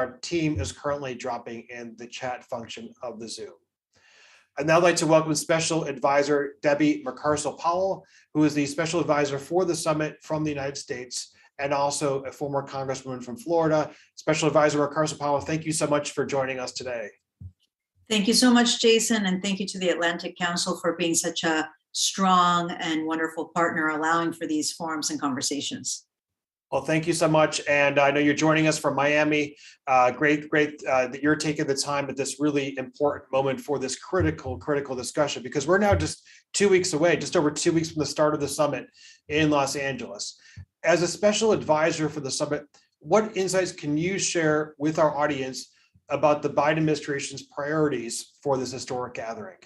our team is currently dropping in the chat function of the Zoom. I'd now like to welcome Special Advisor Debbie McCarsell-Powell, who is the Special Advisor for the Summit from the United States, and also a former Congresswoman from Florida. Special Advisor McCarsell-Powell, thank you so much for joining us today. Thank you so much, Jason, and thank you to the Atlantic Council for being such a strong and wonderful partner, allowing for these forums and conversations. Well, thank you so much. And I know you're joining us from Miami. Great that you're taking the time at this really important moment for this critical discussion, because we're now just 2 weeks away, just over 2 weeks from the start of the summit in Los Angeles. As a special advisor for the summit, what insights can you share with our audience about the Biden administration's priorities for this historic gathering?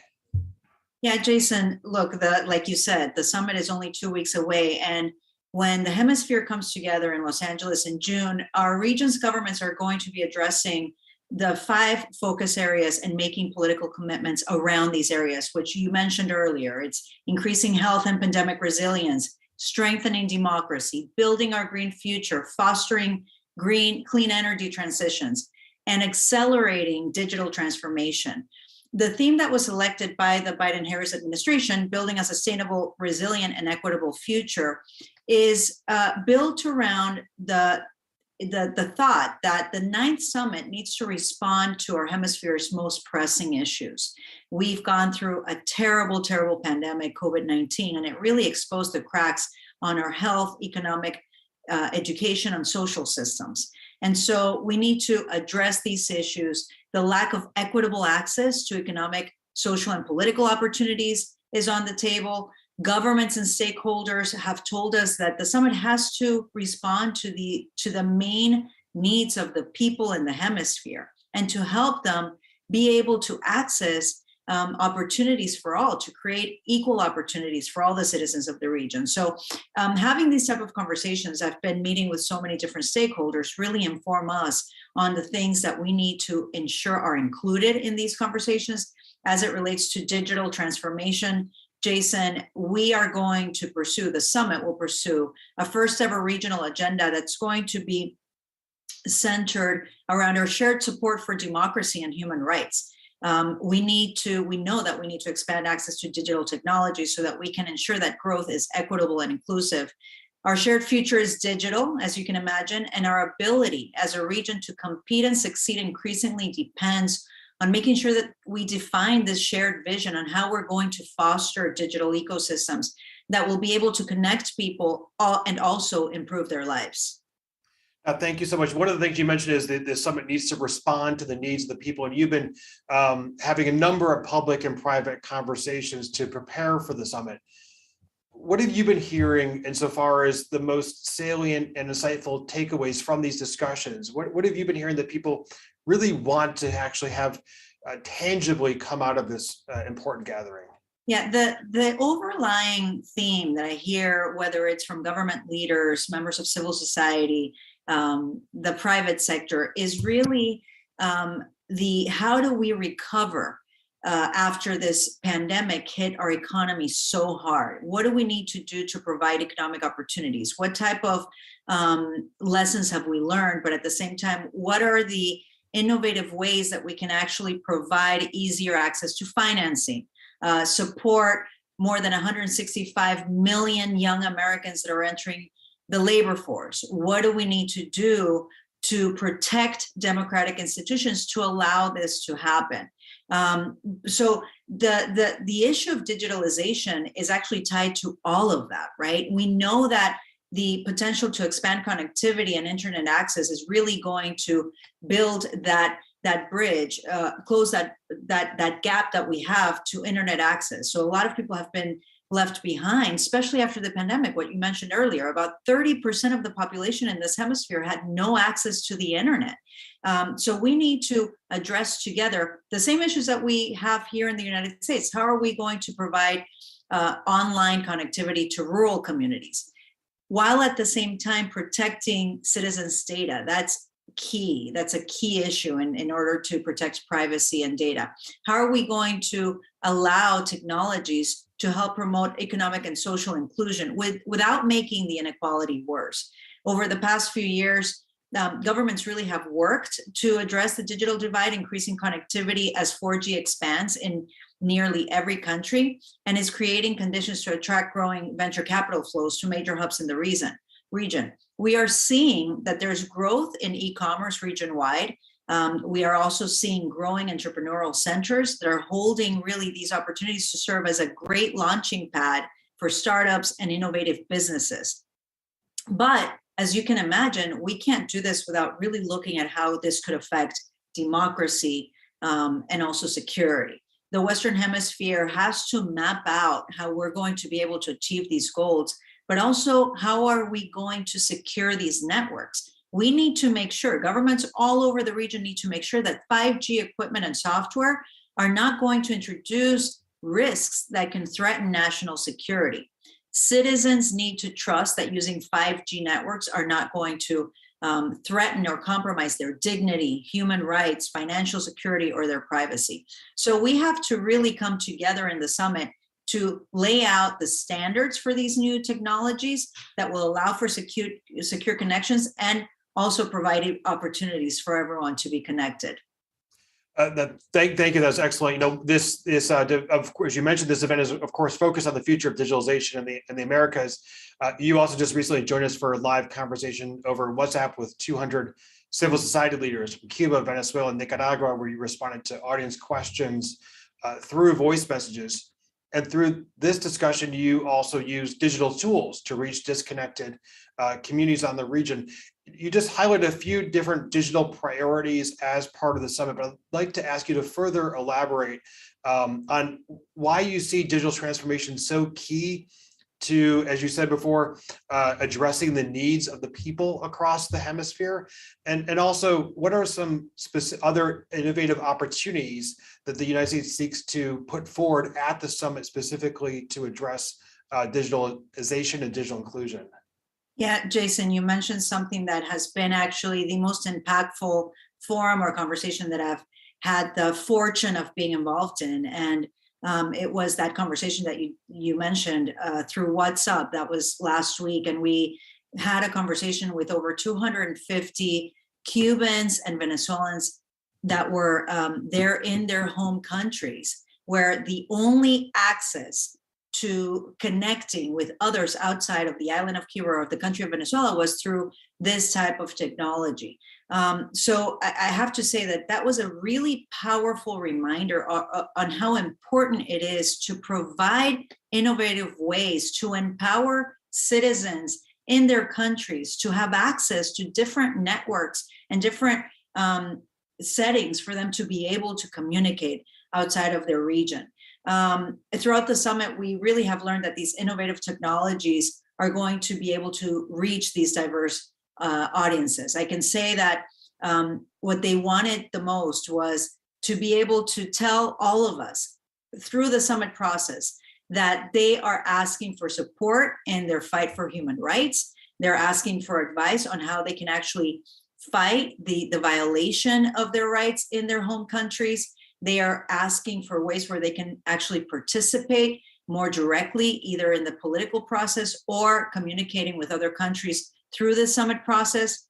Yeah, Jason, look, like you said, the summit is only 2 weeks away. And when the hemisphere comes together in Los Angeles in June, our region's governments are going to be addressing the 5 focus areas and making political commitments around these areas, which you mentioned earlier. It's increasing health and pandemic resilience, strengthening democracy, building our green future, fostering clean energy transitions, and accelerating digital transformation. The theme that was selected by the Biden-Harris administration, building a sustainable, resilient, and equitable future, is built around the thought that the 9th summit needs to respond to our hemisphere's most pressing issues. We've gone through a terrible pandemic, COVID-19, and it really exposed the cracks on our health, economic, education, and social systems. And so we need to address these issues. The lack of equitable access to economic, social, and political opportunities is on the table. Governments and stakeholders have told us that the summit has to respond to the main needs of the people in the hemisphere, and to help them be able to access opportunities for all, to create equal opportunities for all the citizens of the region. So having these type of conversations, I've been meeting with so many different stakeholders, really inform us on the things that we need to ensure are included in these conversations. As it relates to digital transformation, Jason, we are going to pursue, the summit will pursue a first ever regional agenda that's going to be centered around our shared support for democracy and human rights. We know that we need to expand access to digital technology so that we can ensure that growth is equitable and inclusive. Our shared future is digital, as you can imagine, and our ability as a region to compete and succeed increasingly depends on making sure that we define this shared vision on how we're going to foster digital ecosystems that will be able to connect people and also improve their lives. Thank you so much. One of the things you mentioned is that the summit needs to respond to the needs of the people, and you've been having a number of public and private conversations to prepare for the summit. What have you been hearing insofar as the most salient and insightful takeaways from these discussions? What have you been hearing that people really want to actually have tangibly come out of this important gathering? Yeah, the overlying theme that I hear, whether it's from government leaders, members of civil society, the private sector, is really how do we recover after this pandemic hit our economy so hard? What do we need to do to provide economic opportunities? What type of lessons have we learned? But at the same time, what are the innovative ways that we can actually provide easier access to financing, support more than 165 million young Americans that are entering the labor force? What do we need to do to protect democratic institutions to allow this to happen? So the issue of digitalization is actually tied to all of that, right? We know that the potential to expand connectivity and internet access is really going to build that bridge, close that gap that we have to internet access. So a lot of people have been left behind, especially after the pandemic. What you mentioned earlier, about 30% of the population in this hemisphere had no access to the internet. So we need to address together the same issues that we have here in the United States. How are we going to provide online connectivity to rural communities, while at the same time protecting citizens' data? That's key. That's a key issue in order to protect privacy and data. How are we going to allow technologies to help promote economic and social inclusion without making the inequality worse? Over the past few years, governments really have worked to address the digital divide, increasing connectivity as 4G expands in nearly every country, and is creating conditions to attract growing venture capital flows to major hubs in the region. We are seeing that there's growth in e-commerce region-wide. We are also seeing growing entrepreneurial centers that are holding really these opportunities to serve as a great launching pad for startups and innovative businesses. But as you can imagine, we can't do this without really looking at how this could affect democracy and also security. The Western Hemisphere has to map out how we're going to be able to achieve these goals, but also how are we going to secure these networks? We need to make sure, governments all over the region need to make sure that 5G equipment and software are not going to introduce risks that can threaten national security. Citizens need to trust that using 5G networks are not going to threaten or compromise their dignity, human rights, financial security, or their privacy. So we have to really come together in the summit to lay out the standards for these new technologies that will allow for secure connections and also provide opportunities for everyone to be connected. Thank you. That's excellent. You know, this of course, you mentioned this event is of course focused on the future of digitalization in the Americas. You also just recently joined us for a live conversation over WhatsApp with 200 civil society leaders from Cuba, Venezuela, and Nicaragua, where you responded to audience questions through voice messages. And through this discussion, you also use digital tools to reach disconnected communities on the region. You just highlighted a few different digital priorities as part of the summit, but I'd like to ask you to further elaborate on why you see digital transformation so key to, as you said before, addressing the needs of the people across the hemisphere, and also what are some other innovative opportunities that the United States seeks to put forward at the summit specifically to address digitalization and digital inclusion? Yeah, Jason, you mentioned something that has been actually the most impactful forum or conversation that I've had the fortune of being involved in. And it was that conversation that you mentioned through WhatsApp. That was last week. And we had a conversation with over 250 Cubans and Venezuelans that were there in their home countries, where the only access to connecting with others outside of the island of Cuba or of the country of Venezuela was through this type of technology. So I have to say that was a really powerful reminder on how important it is to provide innovative ways to empower citizens in their countries to have access to different networks and different settings for them to be able to communicate outside of their region. Throughout the summit, we really have learned that these innovative technologies are going to be able to reach these diverse audiences. I can say that what they wanted the most was to be able to tell all of us through the summit process that they are asking for support in their fight for human rights. They're asking for advice on how they can actually fight the violation of their rights in their home countries. They are asking for ways where they can actually participate more directly, either in the political process or communicating with other countries through the summit process.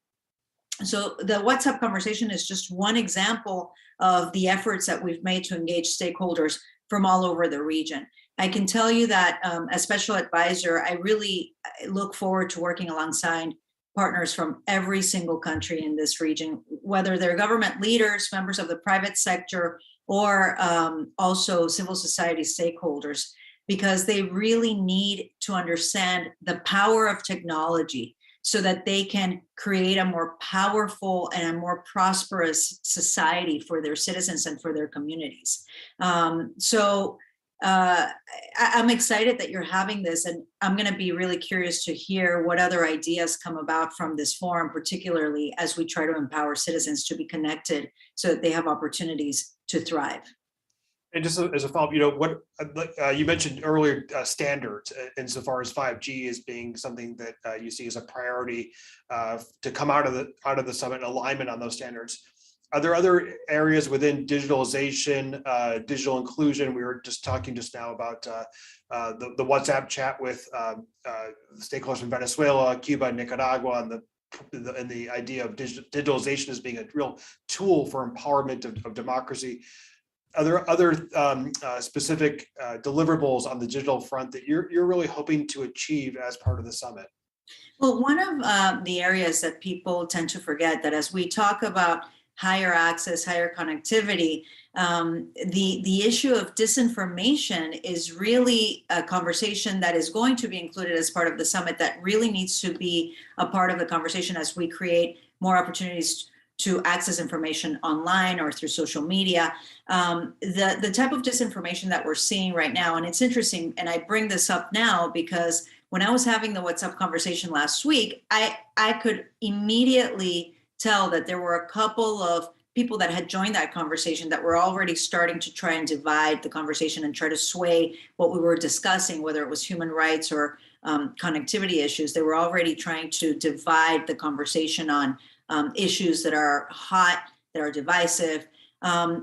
So the WhatsApp conversation is just one example of the efforts that we've made to engage stakeholders from all over the region. I can tell you that as special advisor, I really look forward to working alongside partners from every single country in this region, whether they're government leaders, members of the private sector, or also civil society stakeholders, because they really need to understand the power of technology so that they can create a more powerful and a more prosperous society for their citizens and for their communities. I'm excited that you're having this, and I'm going to be really curious to hear what other ideas come about from this forum, particularly as we try to empower citizens to be connected so that they have opportunities to thrive. And just as a follow-up, you know, what you mentioned earlier, standards insofar as 5G as being something that you see as a priority to come out of the summit and alignment on those standards. Are there other areas within digitalization, digital inclusion? We were just talking just now about the WhatsApp chat with stakeholders from Venezuela, Cuba, Nicaragua, and the the idea of digitalization as being a real tool for empowerment of democracy. Are there other specific deliverables on the digital front that you're really hoping to achieve as part of the summit? Well, one of the areas that people tend to forget, that as we talk about higher access, higher connectivity, the issue of disinformation is really a conversation that is going to be included as part of the summit, that really needs to be a part of the conversation as we create more opportunities to access information online or through social media. The type of disinformation that we're seeing right now, and it's interesting, and I bring this up now because when I was having the WhatsApp conversation last week, I could immediately tell that there were a couple of people that had joined that conversation that were already starting to try and divide the conversation and try to sway what we were discussing, whether it was human rights or connectivity issues. They were already trying to divide the conversation on issues that are hot, that are divisive.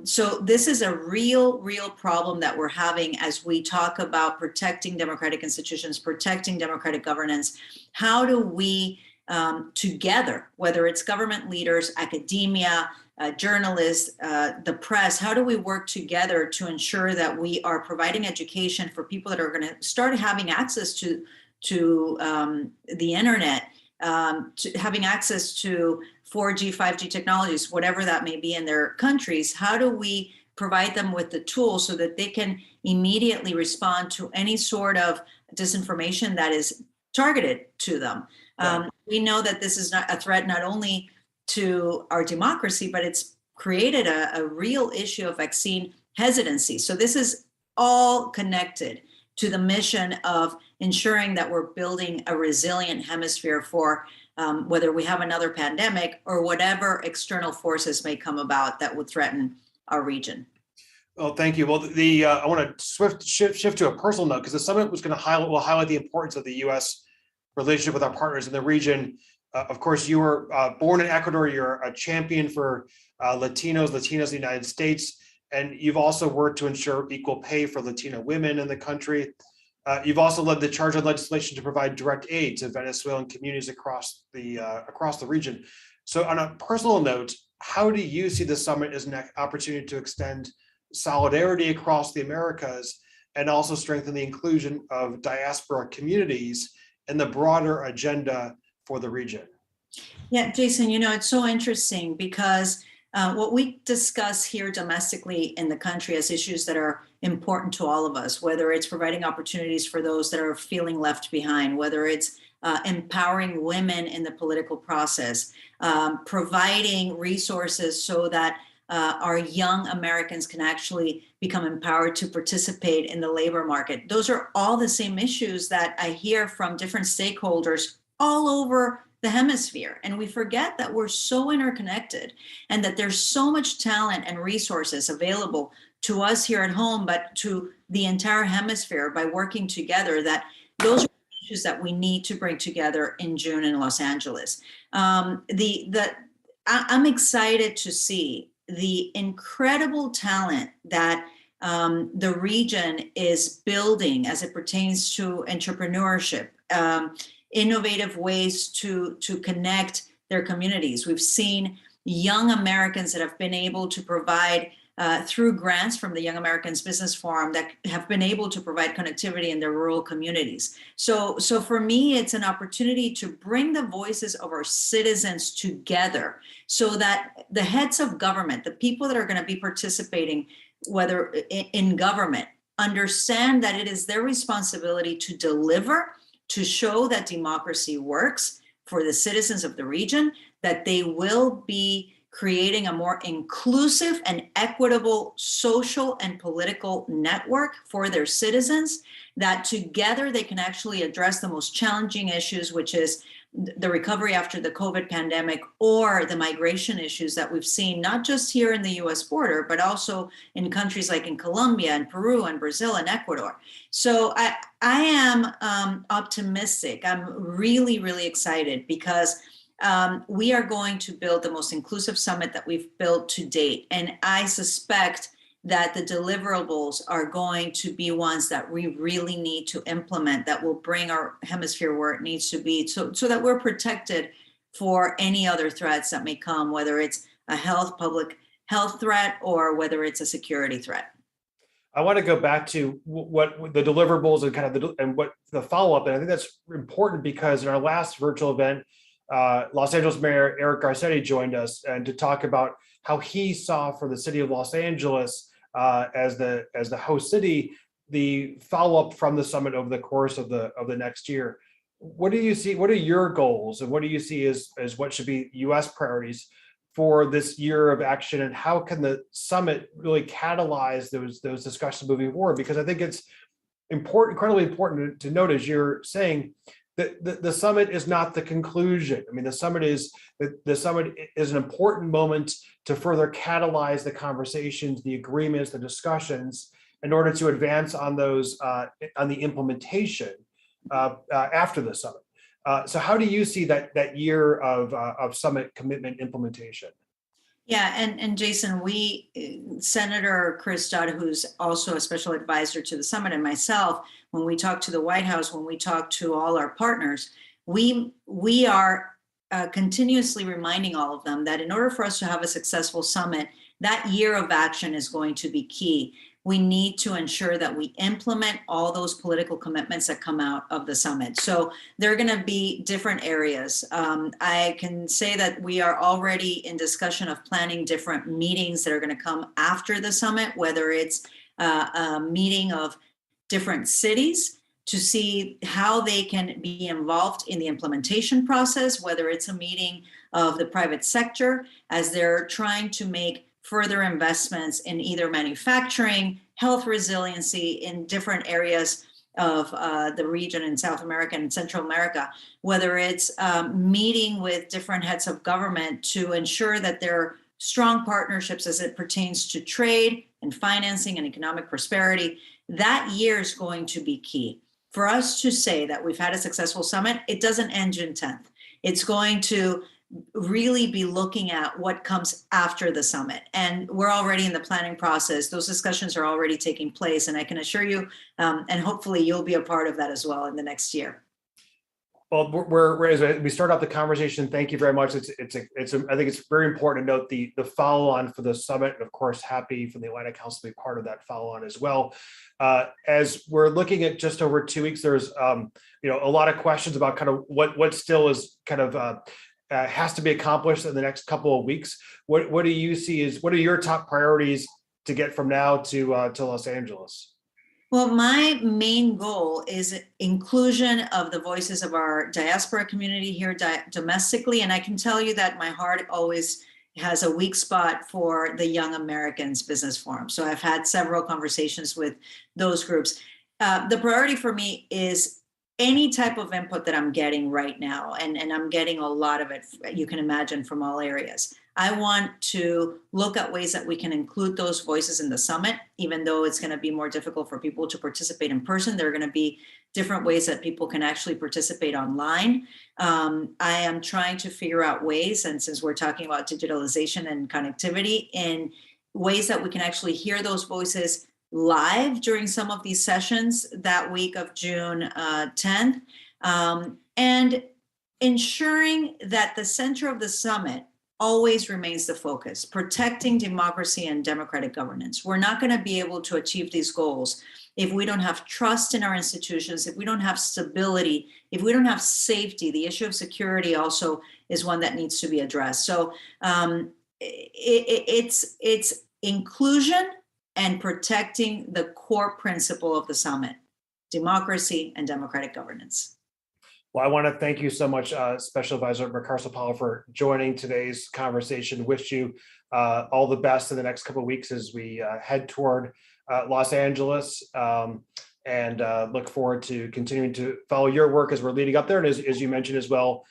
So this is a real problem that we're having as we talk about protecting democratic institutions, protecting democratic governance. How do we together, whether it's government leaders, academia, journalists, the press, how do we work together to ensure that we are providing education for people that are going to start having access to the internet, to having access to 4G, 5G technologies, whatever that may be in their countries? How do we provide them with the tools so that they can immediately respond to any sort of disinformation that is targeted to them? Right. We know that this is not a threat not only to our democracy, but it's created a real issue of vaccine hesitancy. So this is all connected to the mission of ensuring that we're building a resilient hemisphere for whether we have another pandemic or whatever external forces may come about that would threaten our region. Well, thank you. Well, I want to shift to a personal note, because the summit will highlight the importance of the U.S. relationship with our partners in the region. Of course, you were born in Ecuador. You're a champion for Latinos in the United States, and you've also worked to ensure equal pay for Latino women in the country. You've also led the charge on legislation to provide direct aid to Venezuelan communities across the region. So on a personal note, how do you see the summit as an opportunity to extend solidarity across the Americas and also strengthen the inclusion of diaspora communities in the broader agenda for the region? Yeah, Jason, it's so interesting because what we discuss here domestically in the country as issues that are important to all of us, whether it's providing opportunities for those that are feeling left behind, whether it's empowering women in the political process, providing resources so that our young Americans can actually become empowered to participate in the labor market. Those are all the same issues that I hear from different stakeholders all over the hemisphere. And we forget that we're so interconnected and that there's so much talent and resources available to us here at home, but to the entire hemisphere by working together, that those are issues that we need to bring together in June in Los Angeles. I'm excited to see the incredible talent that the region is building as it pertains to entrepreneurship, innovative ways to connect their communities. We've seen young Americans that have been able to provide through grants from the Young Americans Business Forum that have been able to provide connectivity in their rural communities. So for me, it's an opportunity to bring the voices of our citizens together so that the heads of government, the people that are going to be participating, whether in government, understand that it is their responsibility to deliver, to show that democracy works for the citizens of the region, that they will be creating a more inclusive and equitable social and political network for their citizens, that together they can actually address the most challenging issues, which is the recovery after the COVID pandemic or the migration issues that we've seen, not just here in the US border, but also in countries like in Colombia and Peru and Brazil and Ecuador. So I am optimistic. I'm really, really excited because we are going to build the most inclusive summit that we've built to date. And I suspect that the deliverables are going to be ones that we really need to implement, that will bring our hemisphere where it needs to be so that we're protected for any other threats that may come, whether it's a public health threat or whether it's a security threat. I want to go back to what the deliverables and kind of what the follow-up, and I think that's important because in our last virtual event, Los Angeles Mayor Eric Garcetti joined us and to talk about how he saw for the city of Los Angeles as the host city, the follow-up from the summit over the course of the next year. What do you see? What are your goals, and what do you see as what should be U.S. priorities for this year of action, and how can the summit really catalyze those discussions moving forward? Because I think it's important, incredibly important to note, as you're saying, that the summit is not the conclusion. I mean, the summit is an important moment to further catalyze the conversations, the agreements, the discussions, in order to advance on those on the implementation after the summit. So how do you see that year of summit commitment implementation? Yeah, and Jason, Senator Chris Dodd, who's also a special advisor to the summit, and myself, when we talk to the White House, when we talk to all our partners, we are continuously reminding all of them that in order for us to have a successful summit, that year of action is going to be key. We need to ensure that we implement all those political commitments that come out of the summit. So there are going to be different areas. I can say that we are already in discussion of planning different meetings that are going to come after the summit, whether it's a meeting of different cities to see how they can be involved in the implementation process, whether it's a meeting of the private sector as they're trying to make further investments in either manufacturing, health resiliency in different areas of the region in South America and Central America, whether it's meeting with different heads of government to ensure that there are strong partnerships as it pertains to trade and financing and economic prosperity. That year is going to be key. For us to say that we've had a successful summit, it doesn't end June 10th. It's going to really be looking at what comes after the summit. And we're already in the planning process. Those discussions are already taking place. And I can assure you, and hopefully you'll be a part of that as well in the next year. Well, we're as we start off the conversation, thank you very much. I think it's very important to note the follow-on for the summit. And of course, happy for the Atlantic Council to be part of that follow-on as well. As we're looking at just over 2 weeks, there's a lot of questions about kind of what still is kind of has to be accomplished in the next couple of weeks. What do you see what are your top priorities to get from now to Los Angeles? Well, my main goal is inclusion of the voices of our diaspora community here domestically. And I can tell you that my heart always has a weak spot for the Young Americans Business Forum. So I've had several conversations with those groups. The priority for me is any type of input that I'm getting right now, and I'm getting a lot of it, you can imagine, from all areas. I want to look at ways that we can include those voices in the summit, even though it's going to be more difficult for people to participate in person. There are going to be different ways that people can actually participate online. I am trying to figure out ways, and since we're talking about digitalization and connectivity, in ways that we can actually hear those voices live during some of these sessions that week of June 10th, and ensuring that the center of the summit always remains the focus, protecting democracy and democratic governance. We're not going to be able to achieve these goals if we don't have trust in our institutions, if we don't have stability, if we don't have safety. The issue of security also is one that needs to be addressed. So it's inclusion and protecting the core principle of the summit, democracy and democratic governance. Well, I want to thank you so much, Special Advisor Mercarso-Paulo, for joining today's conversation. Wish you all the best in the next couple of weeks as we head toward Los Angeles, and look forward to continuing to follow your work as we're leading up there. And as you mentioned as well,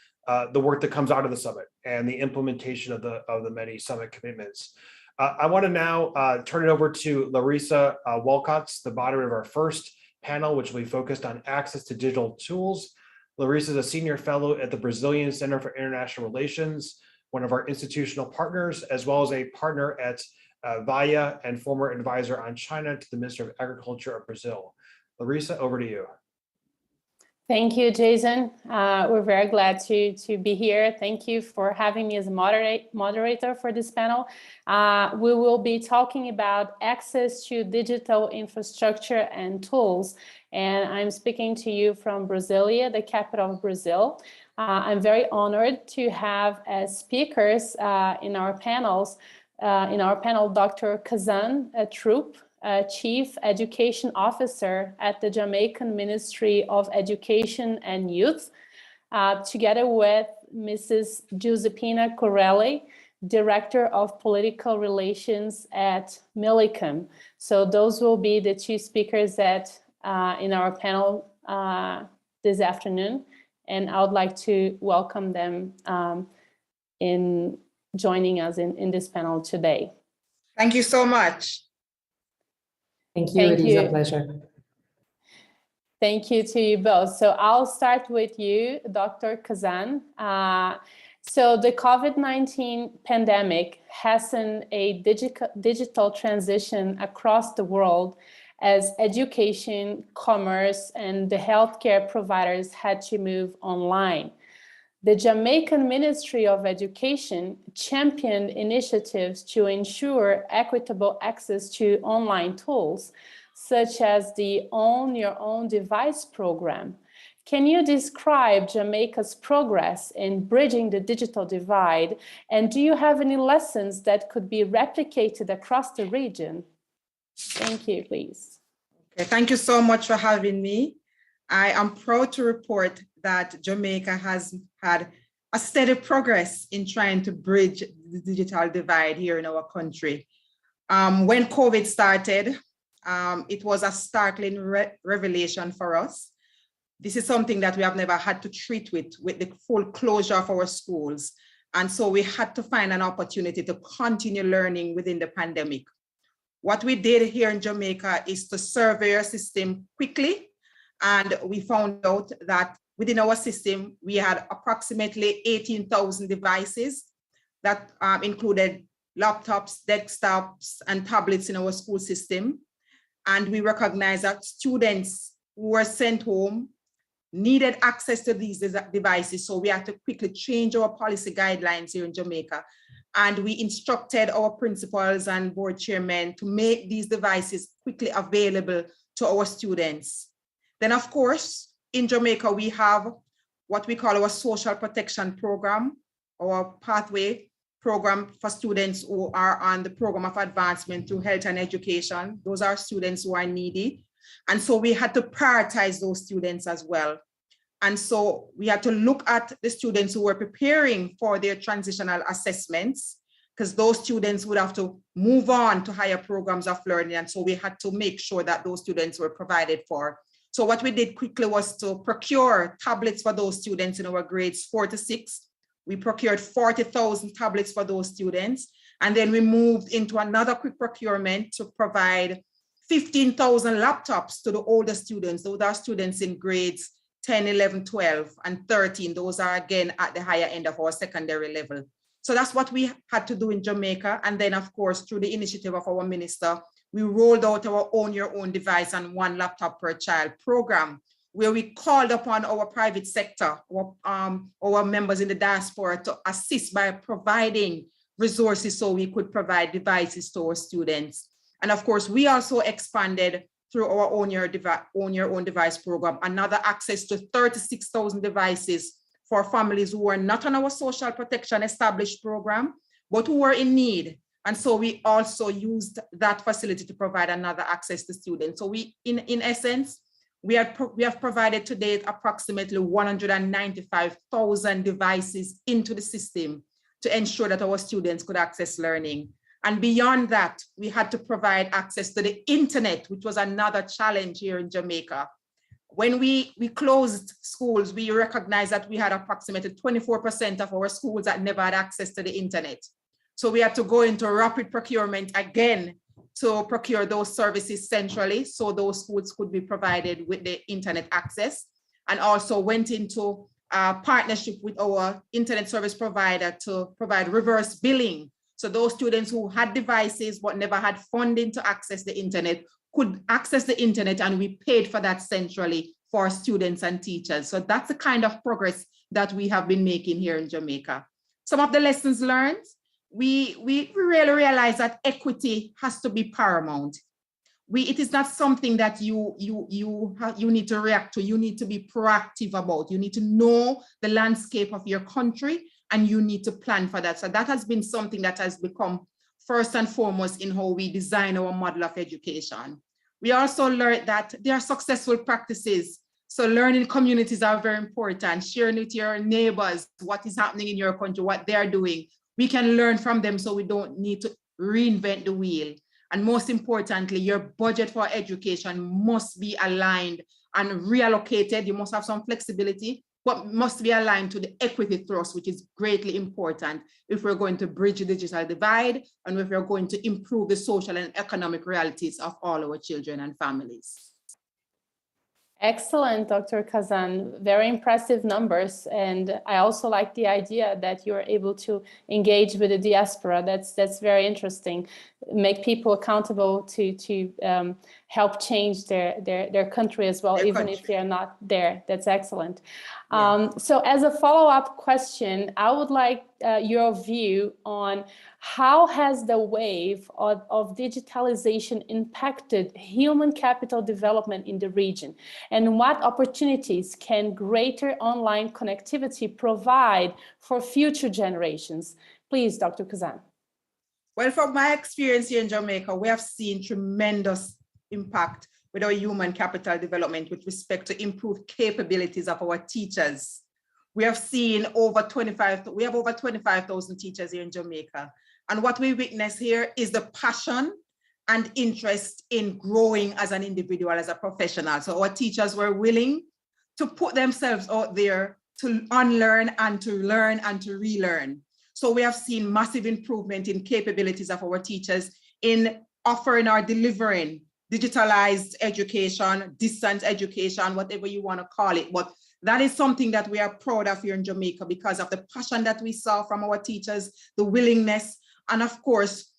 the work that comes out of the summit and the implementation of the many summit commitments. I want to now turn it over to Larissa Wachholz, the moderator of our first panel, which will be focused on access to digital tools. Larissa is a senior fellow at the Brazilian Center for International Relations, one of our institutional partners, as well as a partner at VIA and former advisor on China to the Minister of Agriculture of Brazil. Larissa, over to you. Thank you, Jason. We're very glad to be here. Thank you for having me as a moderator for this panel. We will be talking about access to digital infrastructure and tools. And I'm speaking to you from Brasília, the capital of Brazil. I'm very honored to have as speakers in our panel, Dr. Kazan Troop, Chief Education Officer at the Jamaican Ministry of Education and Youth, together with Mrs. Giuseppina Corelli, Director of Political Relations at Millicom. So those will be the two speakers that in our panel this afternoon, and I would like to welcome them in joining us in this panel today. Thank you so much. Thank you. It is a pleasure. Thank you to you both. So I'll start with you, Dr. Kazan. So the COVID-19 pandemic hastened a digital transition across the world as education, commerce, and the healthcare providers had to move online. The Jamaican Ministry of Education championed initiatives to ensure equitable access to online tools, such as the Own Your Own Device program. Can you describe Jamaica's progress in bridging the digital divide? And do you have any lessons that could be replicated across the region? Thank you, please. Okay, thank you so much for having me. I am proud to report that Jamaica has had a steady progress in trying to bridge the digital divide here in our country. When COVID started, it was a startling revelation for us. This is something that we have never had to treat with the full closure of our schools. And so we had to find an opportunity to continue learning within the pandemic. What we did here in Jamaica is to survey our system quickly. And we found out that within our system, we had approximately 18,000 devices that included laptops, desktops, and tablets in our school system. And we recognized that students who were sent home needed access to these devices. So we had to quickly change our policy guidelines here in Jamaica. And we instructed our principals and board chairmen to make these devices quickly available to our students. Then, of course, in Jamaica, we have what we call our social protection program, our pathway program for students who are on the program of advancement through health and education. Those are students who are needy. And so we had to prioritize those students as well. And so we had to look at the students who were preparing for their transitional assessments, because those students would have to move on to higher programs of learning. And so we had to make sure that those students were provided for. So what we did quickly was to procure tablets for those students in our grades 4 to 6. We procured 40,000 tablets for those students. And then we moved into another quick procurement to provide 15,000 laptops to the older students. Those are students in grades 10, 11, 12, and 13. Those are again at the higher end of our secondary level. So that's what we had to do in Jamaica. And then of course, through the initiative of our minister, we rolled out our Own Your Own Device and 1 laptop per child program, where we called upon our private sector, our members in the diaspora to assist by providing resources so we could provide devices to our students. And of course, we also expanded through our Own Your Own Device program, another access to 36,000 devices for families who are not on our social protection established program, but who were in need. And so we also used that facility to provide another access to students. So we, in essence, we have provided to date approximately 195,000 devices into the system to ensure that our students could access learning. And beyond that, we had to provide access to the internet, which was another challenge here in Jamaica. When we closed schools, we recognized that we had approximately 24% of our schools that never had access to the internet. So we had to go into rapid procurement again to procure those services centrally, so those schools could be provided with the internet access, and also went into a partnership with our internet service provider to provide reverse billing. So those students who had devices but never had funding to access the internet could access the internet, and we paid for that centrally for students and teachers. So that's the kind of progress that we have been making here in Jamaica. Some of the lessons learned, we really realize that equity has to be paramount. It is not something that you need to react to. You need to be proactive about. You need to know the landscape of your country, and you need to plan for that. So that has been something that has become first and foremost in how we design our model of education. We also learned that there are successful practices. So learning communities are very important. Sharing with your neighbors what is happening in your country, what they're doing. We can learn from them so we don't need to reinvent the wheel. And most importantly, your budget for education must be aligned and reallocated. You must have some flexibility, but must be aligned to the equity thrust, which is greatly important if we're going to bridge the digital divide and if we're going to improve the social and economic realities of all our children and families. Excellent, Dr. Kazan. Very impressive numbers. And I also like the idea that you're able to engage with the diaspora. That's very interesting. Make people accountable to help change their country as well, even if they're not there. That's excellent. Yeah. So as a follow-up question, I would like your view on how has the wave of digitalization impacted human capital development in the region, and what opportunities can greater online connectivity provide for future generations? Please, Dr. Kazan. Well, from my experience here in Jamaica, we have seen tremendous impact with our human capital development with respect to improved capabilities of our teachers. We have seen over 25,000 teachers here in Jamaica. And what we witness here is the passion and interest in growing as an individual, as a professional. So our teachers were willing to put themselves out there to unlearn and to learn and to relearn. So we have seen massive improvement in capabilities of our teachers in offering or delivering digitalized education, distance education, whatever you want to call it. But that is something that we are proud of here in Jamaica because of the passion that we saw from our teachers, the willingness, and of course,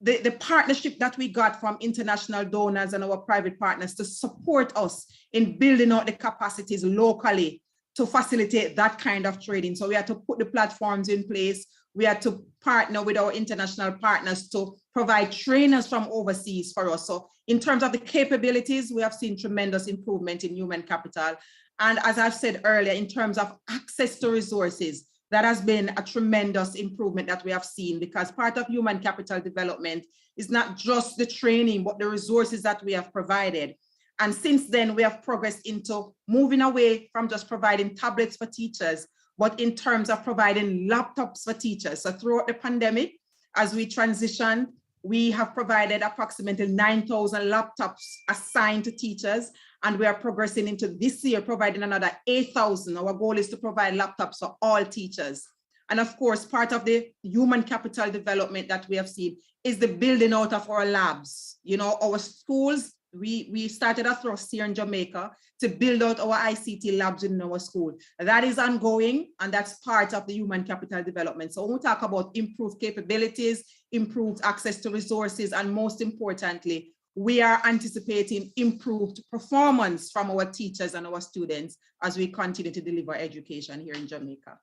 the partnership that we got from international donors and our private partners to support us in building out the capacities locally to facilitate that kind of trading. So we had to put the platforms in place. We had to partner with our international partners to provide trainers from overseas for us. So in terms of the capabilities, we have seen tremendous improvement in human capital. And as I've said earlier, in terms of access to resources, that has been a tremendous improvement that we have seen, because part of human capital development is not just the training, but the resources that we have provided. And since then, we have progressed into moving away from just providing tablets for teachers, but in terms of providing laptops for teachers. So throughout the pandemic, as we transitioned, we have provided approximately 9,000 laptops assigned to teachers, and we are progressing into this year, providing another 8,000. Our goal is to provide laptops for all teachers. And of course, part of the human capital development that we have seen is the building out of our labs. You know, our schools, we started a thrust here in Jamaica to build out our ICT labs in our school. That is ongoing, and that's part of the human capital development. So when we talk about improved capabilities, improved access to resources, and most importantly, we are anticipating improved performance from our teachers and our students as we continue to deliver education here in Jamaica.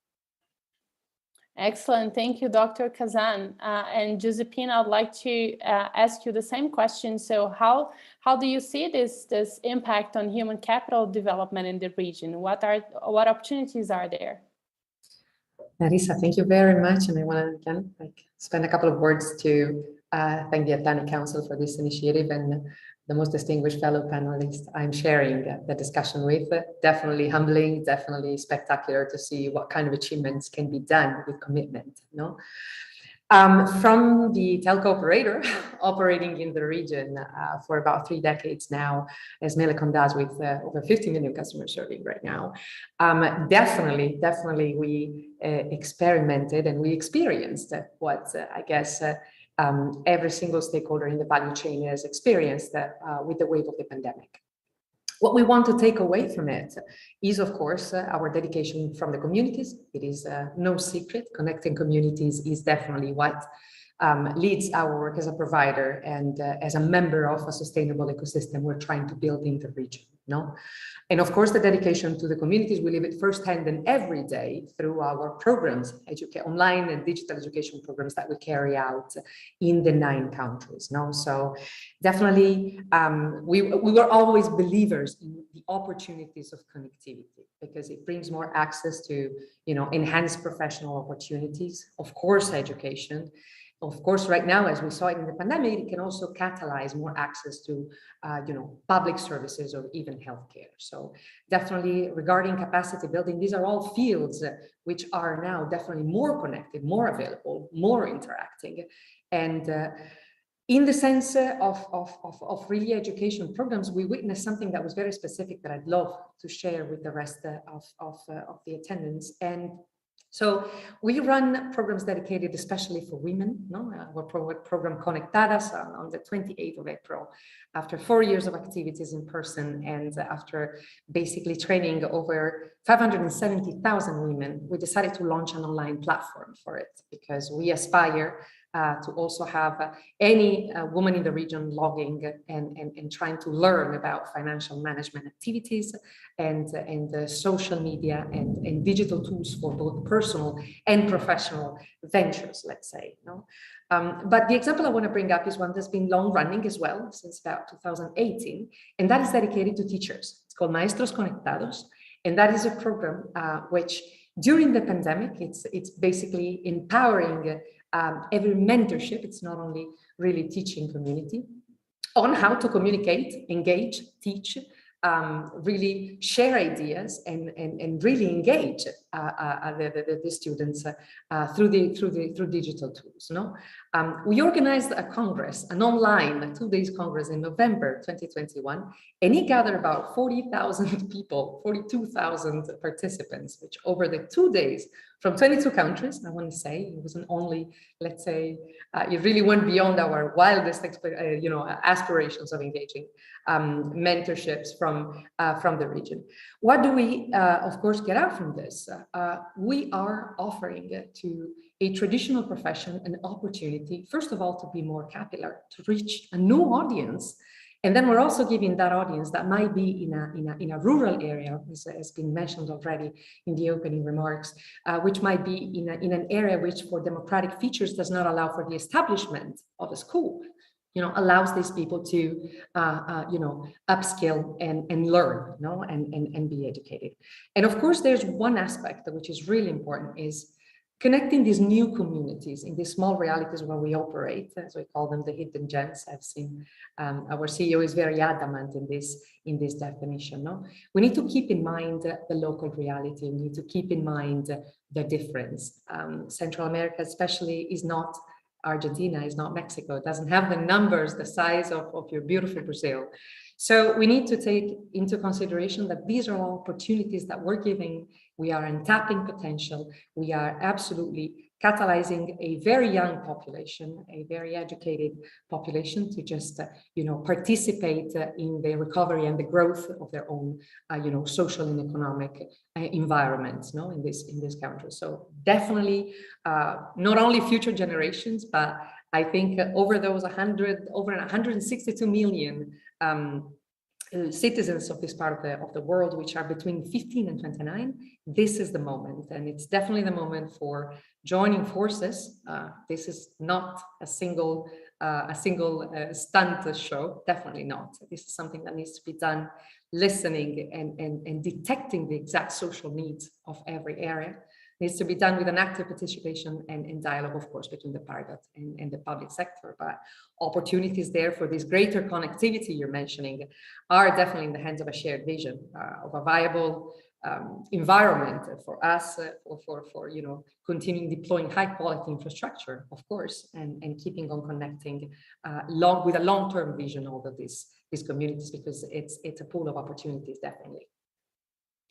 Excellent. Thank you, Dr. Kazan. And Josephine, I'd like to ask you the same question. So how do you see this impact on human capital development in the region? What opportunities are there? Larissa, thank you very much. And I want to again spend a couple of words to thank the Atlantic Council for this initiative and the most distinguished fellow panelists I'm sharing the discussion with. Definitely humbling, definitely spectacular to see what kind of achievements can be done with commitment. No? From the telco operator operating in the region for about 3 decades now, as Millicom does with over 50 million customers serving right now, definitely we experimented and we experienced what I guess every single stakeholder in the value chain has experienced with the wave of the pandemic. What we want to take away from it is, of course, our dedication from the communities. It is no secret. Connecting communities is definitely what leads our work as a provider and as a member of a sustainable ecosystem we're trying to build in the region. No? And of course, the dedication to the communities, we live it firsthand and every day through our programs, online and digital education programs that we carry out in the 9 countries. No? So definitely, we were always believers in the opportunities of connectivity because it brings more access to, enhanced professional opportunities, of course, education. Of course, right now, as we saw it in the pandemic, it can also catalyze more access to, public services or even healthcare. So definitely regarding capacity building, these are all fields which are now definitely more connected, more available, more interacting. And in the sense of really education programs, we witnessed something that was very specific that I'd love to share with the rest of the attendants. And so we run programs dedicated especially for women. No? Our program Conectadas on the 28th of April, after 4 years of activities in person and after basically training over 570,000 women, we decided to launch an online platform for it because we aspire to also have any woman in the region logging and trying to learn about financial management activities and social media and digital tools for both personal and professional ventures, let's say. No? But the example I want to bring up is one that's been long running as well, since about 2018, and that is dedicated to teachers. It's called Maestros Conectados, and that is a program which during the pandemic, it's basically empowering every mentorship, it's not only really teaching community, on how to communicate, engage, teach, really share ideas and really engage the students through digital tools. No, we organized a congress, an online 2 days congress in November 2021, and it gathered about 40,000 people, 42,000 participants, which over the 2 days from 22 countries, I want to say, it wasn't only, let's say, it really went beyond our wildest, aspirations of engaging mentorships from the region. What do we, of course, get out from this? We are offering to a traditional profession an opportunity, first of all, to be more capillary, to reach a new audience. And then we're also giving that audience that might be in a rural area, as has been mentioned already in the opening remarks, which might be in an area which for democratic features does not allow for the establishment of a school, allows these people to, upskill and learn, and be educated. And of course, there's one aspect which is really important is connecting these new communities in these small realities where we operate, as we call them, the hidden gems. I've seen our CEO is very adamant in this definition. No, we need to keep in mind the local reality. We need to keep in mind the difference. Central America, especially, is not Argentina, is not Mexico. It doesn't have the numbers, the size of your beautiful Brazil. So we need to take into consideration that these are all opportunities that we're giving. We are untapping potential. We are absolutely catalyzing a very young population, a very educated population to just, participate in the recovery and the growth of their own, social and economic environments, in this country. So definitely, not only future generations, but I think over 162 million citizens of this part of the world, which are between 15 and 29, this is the moment, and it's definitely the moment for joining forces. This is not a single stunt show, definitely not. This is something that needs to be done, listening and detecting the exact social needs of every area. Needs to be done with an active participation and dialogue, of course, between the private and the public sector. But opportunities there for this greater connectivity you're mentioning are definitely in the hands of a shared vision of a viable environment for us, for continuing deploying high quality infrastructure, of course, and keeping on connecting with a long-term vision all of these communities, because it's a pool of opportunities, definitely.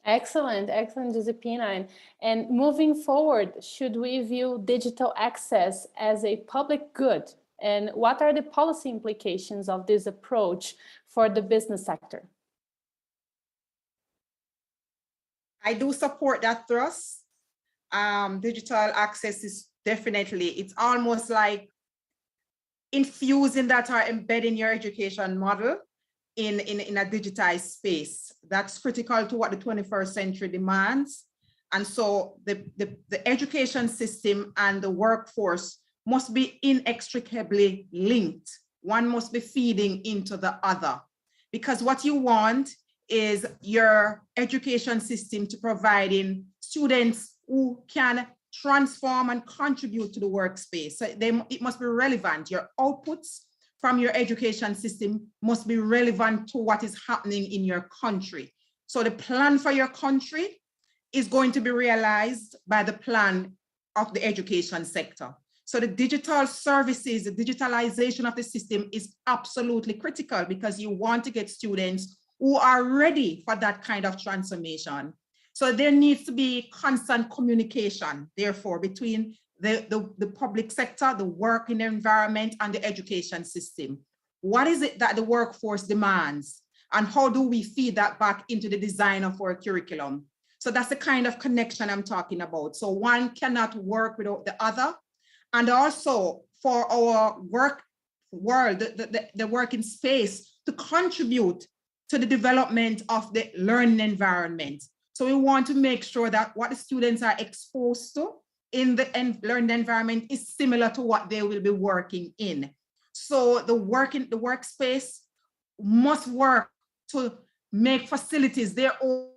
Excellent, Giuseppina. And moving forward, should we view digital access as a public good? And what are the policy implications of this approach for the business sector? I do support that thrust. Digital access is definitely, it's almost like infusing that or embedding your education model in a digitized space. That's critical to what the 21st century demands. And so the education system and the workforce must be inextricably linked. One must be feeding into the other, because what you want is your education system to provide students who can transform and contribute to the workspace. So it must be relevant. Your outputs from your education system must be relevant to what is happening in your country. So the plan for your country is going to be realized by the plan of the education sector. So the digital services, the digitalization of the system is absolutely critical, because you want to get students who are ready for that kind of transformation. So there needs to be constant communication, therefore, between the public sector, the working environment, and the education system. What is it that the workforce demands? And how do we feed that back into the design of our curriculum? So that's the kind of connection I'm talking about. So one cannot work without the other. And also for our work world, the working space to contribute to the development of the learning environment. So we want to make sure that what the students are exposed to in the learning environment is similar to what they will be working in. So the workspace must work to make facilities, their own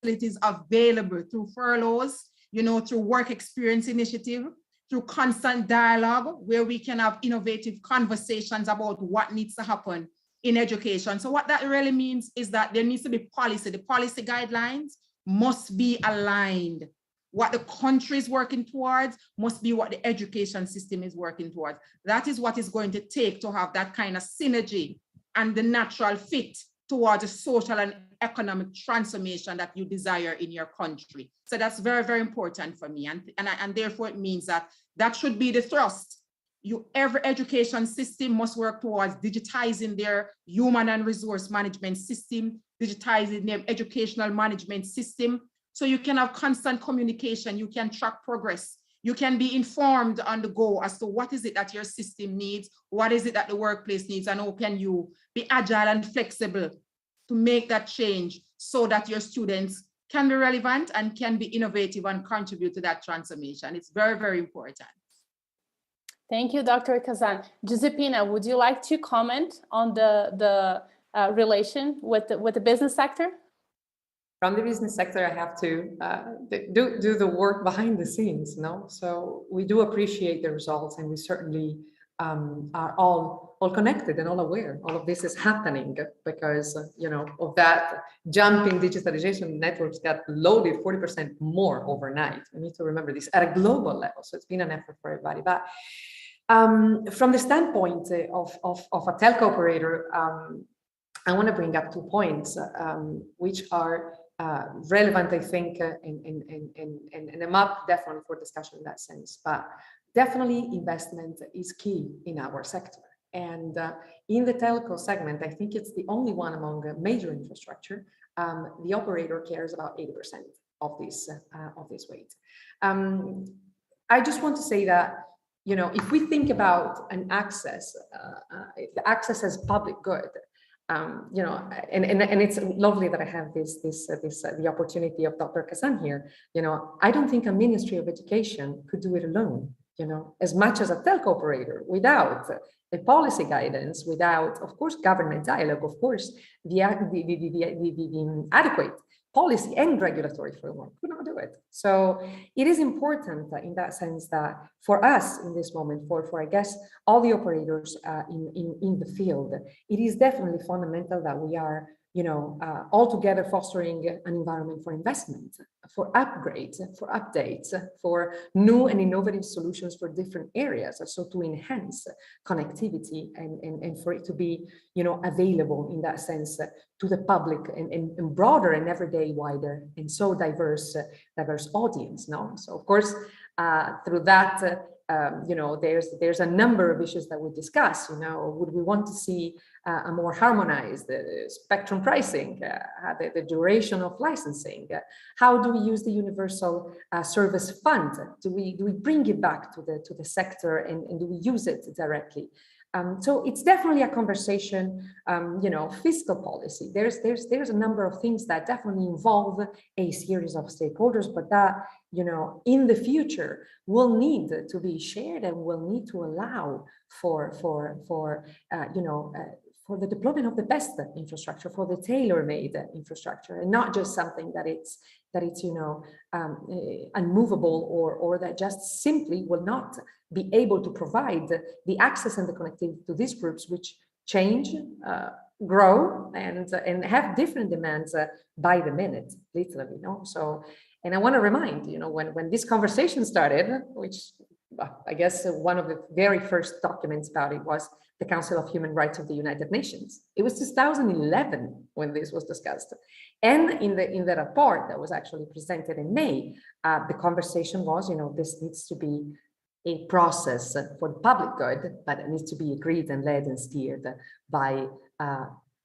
facilities, available through furloughs, through work experience initiative, through constant dialogue, where we can have innovative conversations about what needs to happen in education. So what that really means is that there needs to be policy. The policy guidelines must be aligned. What the country is working towards must be what the education system is working towards. That is what is going to take to have that kind of synergy and the natural fit towards a social and economic transformation that you desire in your country. So that's very, very important for me. And therefore it means that should be the thrust. Every education system must work towards digitizing their human and resource management system, digitizing their educational management system, so you can have constant communication, you can track progress, you can be informed on the go as to what is it that your system needs, what is it that the workplace needs, and how can you be agile and flexible to make that change so that your students can be relevant and can be innovative and contribute to that transformation. It's very, very important. Thank you, Dr. Kazan. Giuseppina, would you like to comment on the relation with the business sector? From the business sector, I have to do the work behind the scenes, no? So we do appreciate the results, and we certainly are all connected and all aware all of this is happening, because of that jump in digitalization. Networks got loaded 40% more overnight. We need to remember this at a global level, so it's been an effort for everybody. But from the standpoint of a telco operator, I want to bring up 2 points which are relevant, I think, and I'm up definitely for discussion in that sense. But definitely investment is key in our sector. And in the telco segment, I think it's the only one among major infrastructure. The operator cares about 80% of this weight. I just want to say that, if we think about an access, the access as public good, and it's lovely that I have the opportunity of Dr. Kazan here. I don't think a Ministry of Education could do it alone. As much as a telco operator, without the policy guidance, without, of course, government dialogue, of course, the adequate policy and regulatory framework could not do it. So it is important in that sense that for us in this moment, for I guess all the operators in the field, it is definitely fundamental that we are all together fostering an environment for investment, for upgrades, for updates, for new and innovative solutions for different areas, so to enhance connectivity and for it to be available in that sense to the public and broader and everyday wider and so diverse audience. So of course through that there's a number of issues that we discuss. Would we want to see a more harmonized spectrum pricing, the duration of licensing? How do we use the universal service fund? Do we bring it back to the sector and do we use it directly? So it's definitely a conversation, fiscal policy. There's a number of things that definitely involve a series of stakeholders, but that, in the future will need to be shared and will need to allow for the deployment of the best infrastructure, for the tailor-made infrastructure, and not just something that it's unmovable or that just simply will not be able to provide the access and the connectivity to these groups, which change, grow, and have different demands by the minute, literally. So, and I want to remind, when this conversation started, which I guess one of the very first documents about it was the Council of Human Rights of the United Nations. It was 2011 when this was discussed. And in the report that was actually presented in May, the conversation was, this needs to be a process for the public good, but it needs to be agreed and led and steered by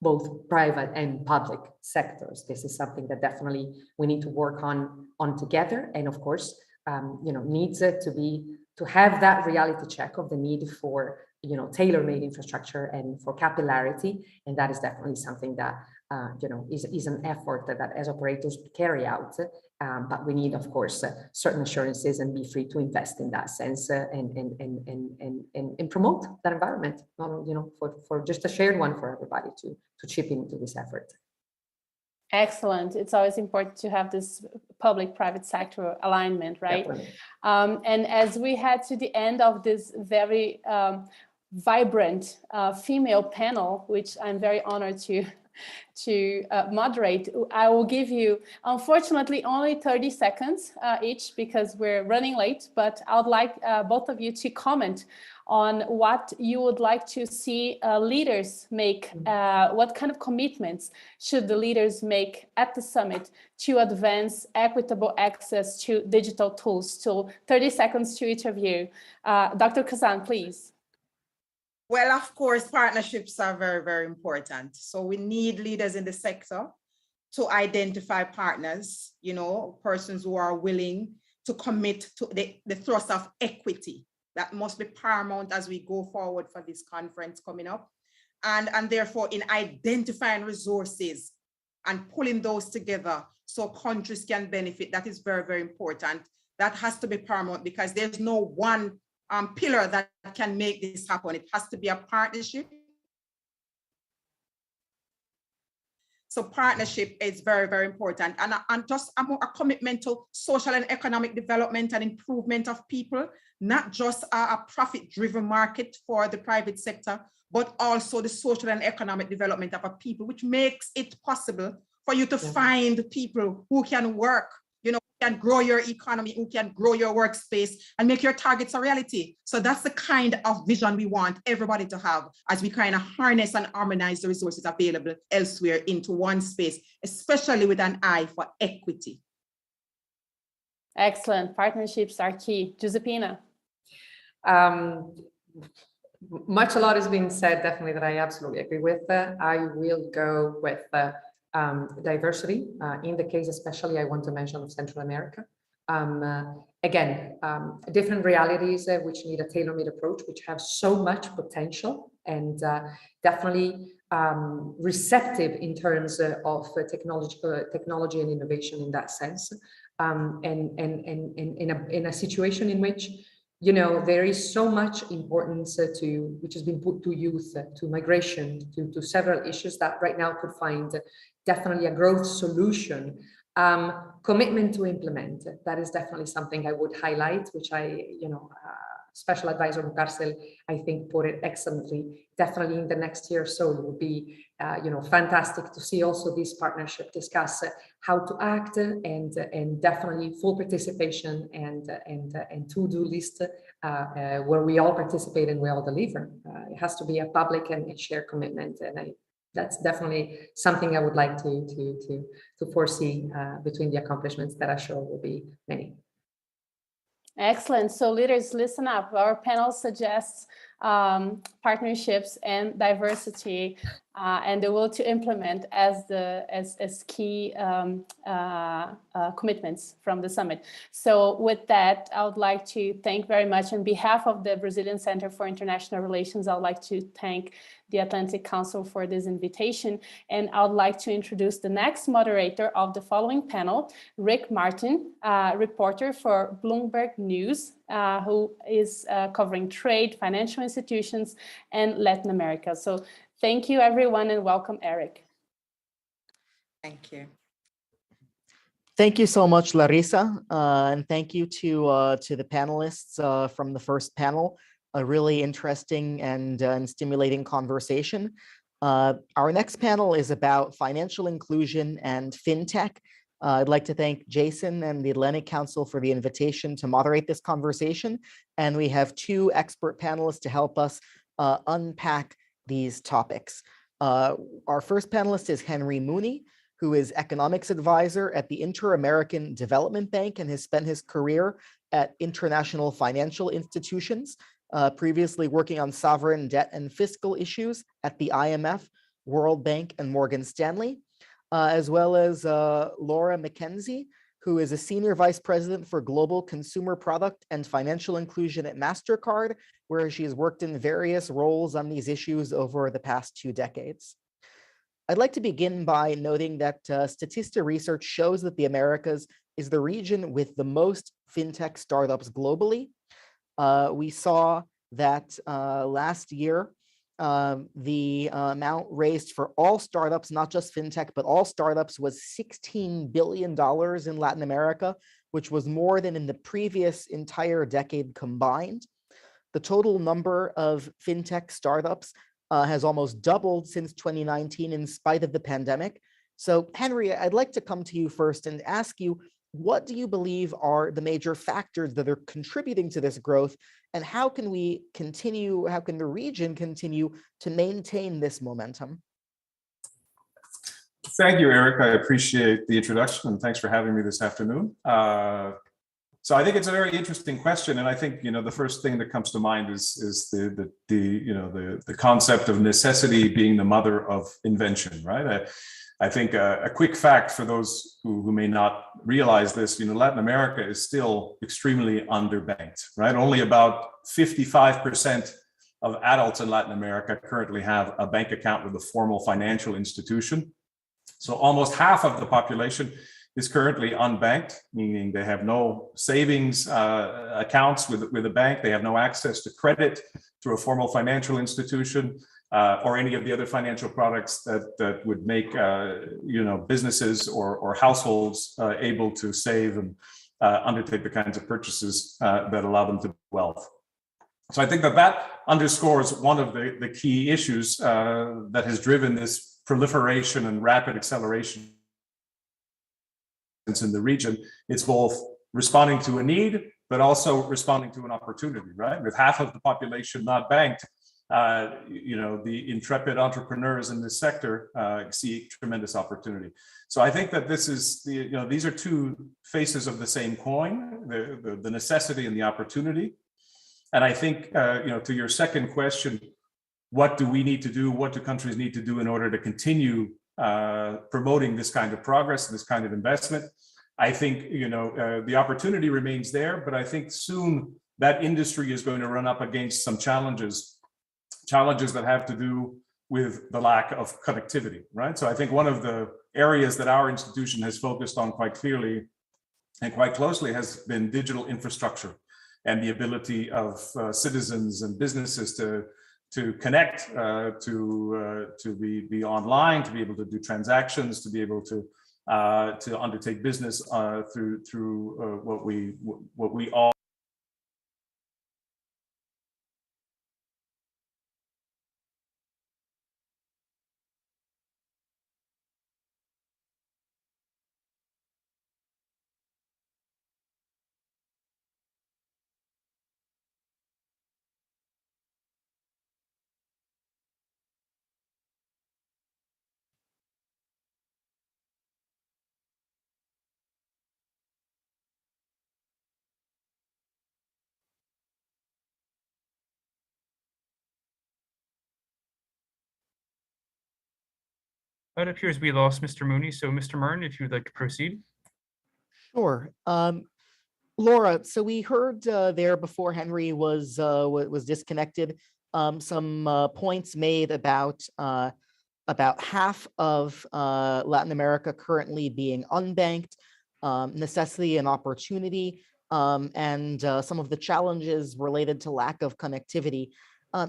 both private and public sectors. This is something that definitely we need to work on together. And of course, needs to have that reality check of the need for tailor-made infrastructure and for capillarity, and that is definitely something that is an effort that as operators carry out. But we need, of course, certain assurances and be free to invest in that sense and promote that environment. For just a shared one for everybody to chip into this effort. Excellent. It's always important to have this public-private sector alignment, right? And as we head to the end of this very vibrant female panel, which I'm very honored to moderate, I will give you, unfortunately, only 30 seconds each because we're running late, but I would like both of you to comment on what you would like to see leaders make, what kind of commitments should the leaders make at the summit to advance equitable access to digital tools. So 30 seconds to each of you. Dr. Kazan, please. Well, of course, partnerships are very, very important. So we need leaders in the sector to identify partners, persons who are willing to commit to the thrust of equity. That must be paramount as we go forward for this conference coming up. And therefore, in identifying resources and pulling those together so countries can benefit, that is very, very important. That has to be paramount because there's no one pillar that can make this happen. It has to be a partnership. So partnership is very, very important. And just a commitment to social and economic development and improvement of people, not just a profit-driven market for the private sector, but also the social and economic development of a people, which makes it possible for you to find people who can work, who can grow your economy, who can grow your workspace and make your targets a reality. So that's the kind of vision we want everybody to have as we kind of harness and harmonize the resources available elsewhere into one space, especially with an eye for equity. Excellent. Partnerships are key. Giuseppina. A lot has been said, definitely, that I absolutely agree with. I will go with diversity. In the case, especially, I want to mention Central America. Again, different realities which need a tailor-made approach, which have so much potential and definitely receptive in terms of technology and innovation in that sense. And in a situation in which there is so much importance which has been put to youth, to migration, to several issues that right now could find definitely a growth solution. Commitment to implement, that is definitely something I would highlight, which Special Advisor Mucarsel, I think, put it excellently. Definitely in the next year or so, it would be, fantastic to see also this partnership discuss how to act and definitely full participation and to-do list where we all participate and we all deliver. It has to be a public and shared commitment, and that's definitely something I would like to foresee between the accomplishments that I'm sure will be many. Excellent. So leaders, listen up. Our panel suggests partnerships and diversity, and the will to implement as key commitments from the summit. So with that, I would like to thank very much on behalf of the Brazilian Center for International Relations. I would like to thank the Atlantic Council for this invitation. And I would like to introduce the next moderator of the following panel, Rick Martin, reporter for Bloomberg News, who is covering trade, financial institutions, and Latin America. So thank you, everyone, and welcome, Eric. Thank you. Thank you so much, Larissa, and thank you to the panelists from the first panel. A really interesting and stimulating conversation. Our next panel is about financial inclusion and fintech. I'd like to thank Jason and the Atlantic Council for the invitation to moderate this conversation. And we have two expert panelists to help us unpack these topics. Our first panelist is Henry Mooney, who is economics advisor at the Inter-American Development Bank and has spent his career at international financial institutions, previously working on sovereign debt and fiscal issues at the IMF, World Bank, and Morgan Stanley, as well as Laura McKenzie, who is a senior vice president for global consumer product and financial inclusion at MasterCard, where she has worked in various roles on these issues over the past 2 decades. I'd like to begin by noting that Statista research shows that the Americas is the region with the most fintech startups globally. We saw that last year, the amount raised for all startups, not just fintech, but all startups, was $16 billion in Latin America, which was more than in the previous entire decade combined. The total number of fintech startups has almost doubled since 2019 in spite of the pandemic. So Henry, I'd like to come to you first and ask you, what do you believe are the major factors that are contributing to this growth, and how can we continue, how can the region continue to maintain this momentum? Thank you, Eric. I appreciate the introduction, and thanks for having me this afternoon. So I think it's a very interesting question, and I think the first thing that comes to mind is the concept of necessity being the mother of invention, right? I think a quick fact for those who may not realize this, Latin America is still extremely underbanked, right? Only about 55% of adults in Latin America currently have a bank account with a formal financial institution. So almost half of the population is currently unbanked, meaning they have no savings accounts with a bank. They have no access to credit through a formal financial institution. Or any of the other financial products that would make businesses or households able to save and undertake the kinds of purchases that allow them to build wealth. So I think that underscores one of the key issues that has driven this proliferation and rapid acceleration in the region. It's both responding to a need, but also responding to an opportunity, right? With half of the population not banked, the intrepid entrepreneurs in this sector see tremendous opportunity. So I think that this is these are two faces of the same coin: the necessity and the opportunity. And I think to your second question, what do we need to do? What do countries need to do in order to continue promoting this kind of progress, this kind of investment? I think the opportunity remains there, but I think soon that industry is going to run up against some challenges that have to do with the lack of connectivity, right? So I think one of the areas that our institution has focused on quite clearly and quite closely has been digital infrastructure and the ability of citizens and businesses to connect, to be online, to be able to do transactions, to be able to undertake business through what we all It appears we lost Mr. Mooney. So Mr. Martin, if you would like to proceed. Sure. Laura, so we heard there before Henry was disconnected, some points made about half of Latin America currently being unbanked, necessity and opportunity, and some of the challenges related to lack of connectivity.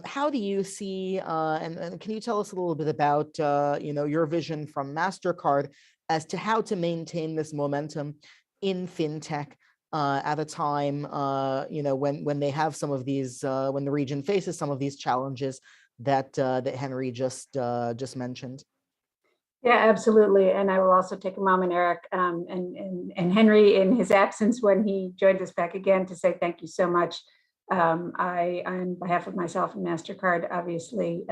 How do you see, and can you tell us a little bit about your vision from MasterCard as to how to maintain this momentum in fintech at a time when they have some of these, when the region faces some of these challenges that Henry just mentioned? Yeah, absolutely. And I will also take a moment, Eric, and Henry in his absence when he joined us back again, to say thank you so much. I, on behalf of myself and MasterCard, obviously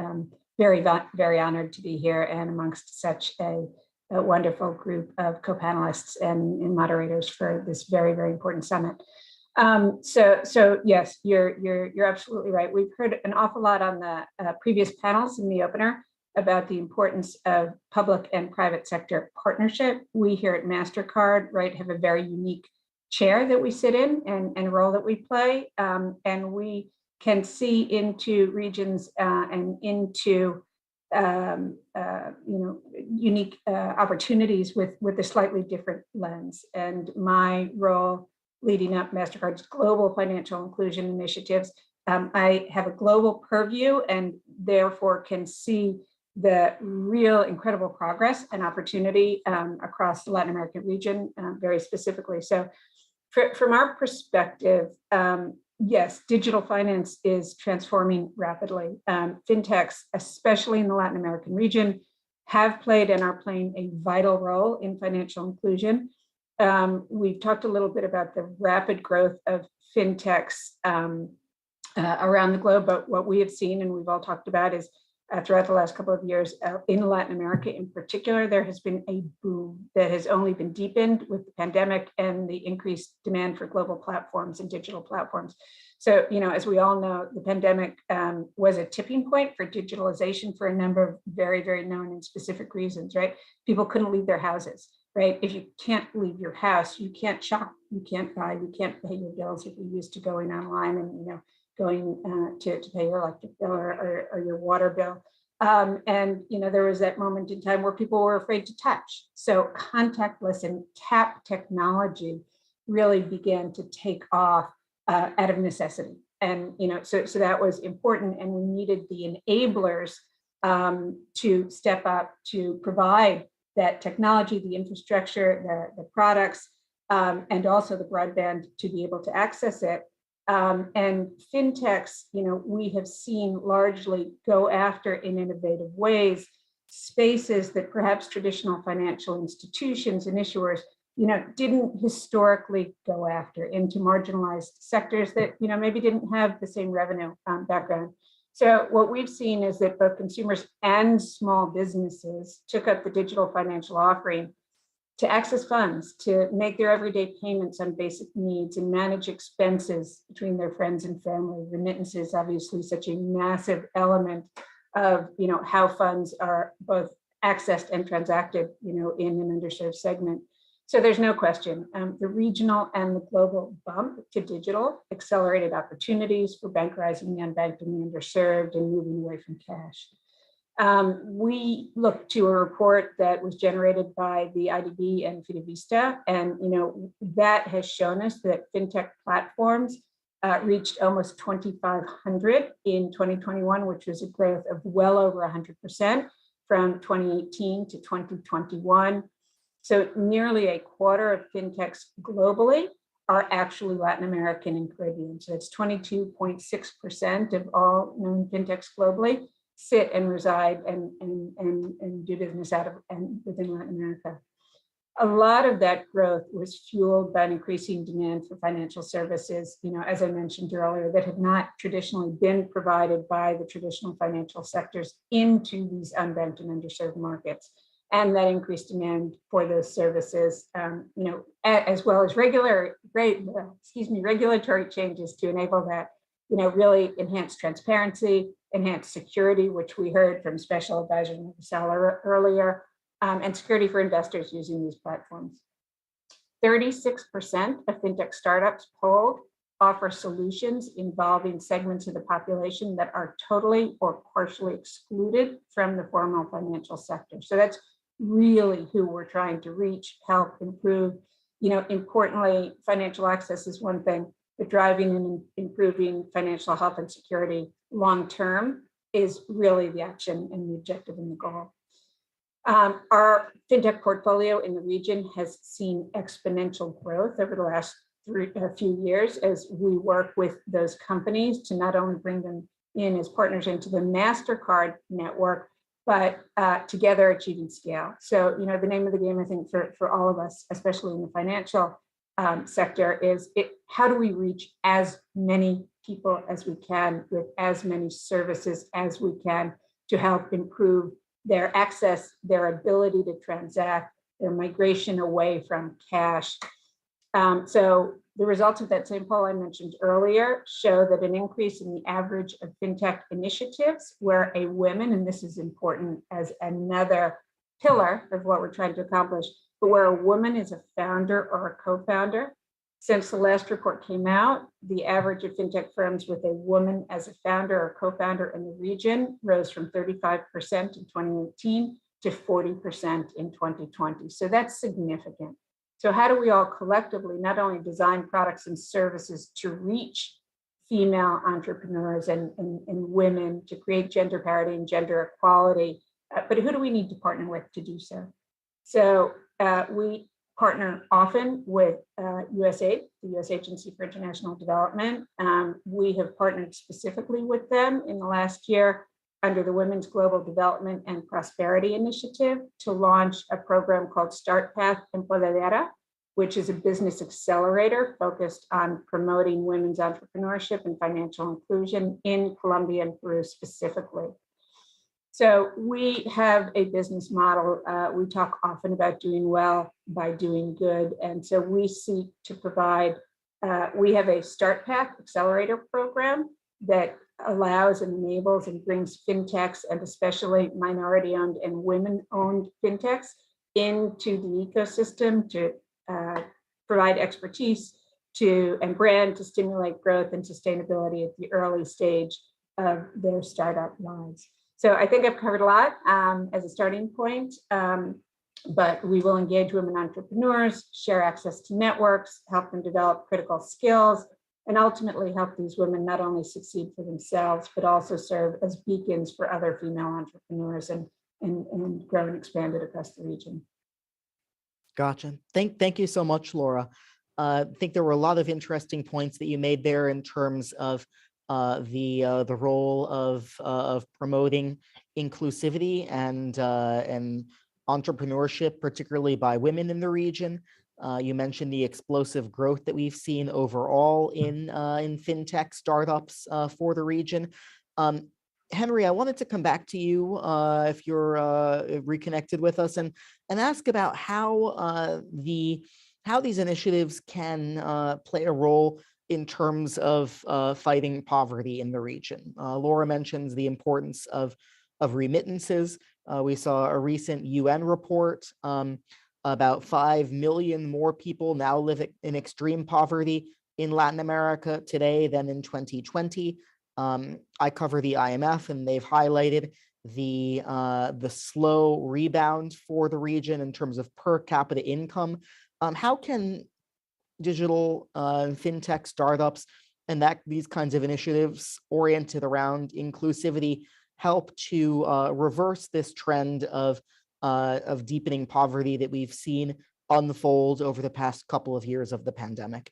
very honored to be here and amongst such a wonderful group of co-panelists and moderators for this very, very important summit. So yes, you're absolutely right. We've heard an awful lot on the previous panels in the opener about the importance of public and private sector partnership. We here at MasterCard, right, have a very unique chair that we sit in and role that we play, and we can see into regions and into unique opportunities with a slightly different lens. And my role leading up MasterCard's global financial inclusion initiatives, I have a global purview and therefore can see the real incredible progress and opportunity across the Latin American region, very specifically. So from our perspective, yes, digital finance is transforming rapidly. Fintechs, especially in the Latin American region, have played and are playing a vital role in financial inclusion. We've talked a little bit about the rapid growth of fintechs around the globe, but what we have seen and we've all talked about is throughout the last couple of years in Latin America in particular, there has been a boom that has only been deepened with the pandemic and the increased demand for global platforms and digital platforms. So, as we all know, the pandemic was a tipping point for digitalization for a number of very, very known and specific reasons, right? People couldn't leave their houses, right? If you can't leave your house, you can't shop, you can't buy, you can't pay your bills if you're used to going online and, going to pay your electric bill or your water bill. And there was that moment in time where people were afraid to touch. So contactless and tap technology really began to take off out of necessity. And so that was important, and we needed the enablers to step up to provide that technology, the infrastructure, the products, and also the broadband to be able to access it. And fintechs, we have seen largely go after in innovative ways spaces that perhaps traditional financial institutions and issuers, didn't historically go after, into marginalized sectors that, maybe didn't have the same revenue background. So what we've seen is that both consumers and small businesses took up the digital financial offering to access funds, to make their everyday payments on basic needs and manage expenses between their friends and family. Remittances, obviously such a massive element of how funds are both accessed and transacted in an underserved segment. So there's no question, the regional and the global bump to digital accelerated opportunities for bankerizing the unbanked and the underserved and moving away from cash. We looked to a report that was generated by the IDB and FIDEVISTA, and that has shown us that fintech platforms reached almost 2,500 in 2021, which was a growth of well over 100% from 2018 to 2021. So nearly a quarter of fintechs globally are actually Latin American and Caribbean. So it's 22.6% of all known fintechs globally sit and reside and do business out of and within Latin America. A lot of that growth was fueled by an increasing demand for financial services, as I mentioned earlier, that have not traditionally been provided by the traditional financial sectors into these unbanked and underserved markets. And that increased demand for those services, as well as regulatory changes to enable that, really enhance transparency, enhance security, which we heard from Special Advisor Marcelo earlier, and security for investors using these platforms. 36% of fintech startups polled offer solutions involving segments of the population that are totally or partially excluded from the formal financial sector. So that's really who we're trying to reach, help, improve. You know, importantly, financial access is one thing, but driving and improving financial health and security long-term is really the action and the objective and the goal. Our fintech portfolio in the region has seen exponential growth over the last few years as we work with those companies to not only bring them in as partners into the MasterCard network, but together achieving scale. So, you know, the name of the game, I think, for all of us, especially in the financial sector, is how do we reach as many people as we can with as many services as we can to help improve their access, their ability to transact, their migration away from cash. So the results of that same poll I mentioned earlier show that an increase in the average of fintech initiatives where a woman, and this is important as another pillar of what we're trying to accomplish, but where a woman is a founder or a co-founder. Since the last report came out, the average of fintech firms with a woman as a founder or co-founder in the region rose from 35% in 2018 to 40% in 2020. So that's significant. So how do we all collectively not only design products and services to reach female entrepreneurs and women, to create gender parity and gender equality, but who do we need to partner with to do so? So we partner often with USAID, the U.S. Agency for International Development. We have partnered specifically with them in the last year under the Women's Global Development and Prosperity Initiative to launch a program called Start Path Empoderada, which is a business accelerator focused on promoting women's entrepreneurship and financial inclusion in Colombia and Peru specifically. So we have a business model. We talk often about doing well by doing good. And so we seek to provide, we have a Start Path Accelerator program that allows and enables and brings fintechs and especially minority-owned and women-owned fintechs into the ecosystem to provide expertise and brand to stimulate growth and sustainability at the early stage of their startup lives. So I think I've covered a lot as a starting point, but we will engage women entrepreneurs, share access to networks, help them develop critical skills, and ultimately help these women not only succeed for themselves, but also serve as beacons for other female entrepreneurs and grow and expand it across the region. Gotcha. Thank you so much, Laura. I think there were a lot of interesting points that you made there in terms of the role of promoting inclusivity and entrepreneurship, particularly by women in the region. You mentioned the explosive growth that we've seen overall in fintech startups for the region. Henry, I wanted to come back to you if you're reconnected with us and ask about how these initiatives can play a role in terms of fighting poverty in the region. Laura mentions the importance of remittances. We saw a recent UN report about 5 million more people now live in extreme poverty in Latin America today than in 2020. I cover the IMF, and they've highlighted the slow rebound for the region in terms of per capita income. How can digital fintech startups and these kinds of initiatives oriented around inclusivity help to reverse this trend of deepening poverty that we've seen unfold over the past couple of years of the pandemic?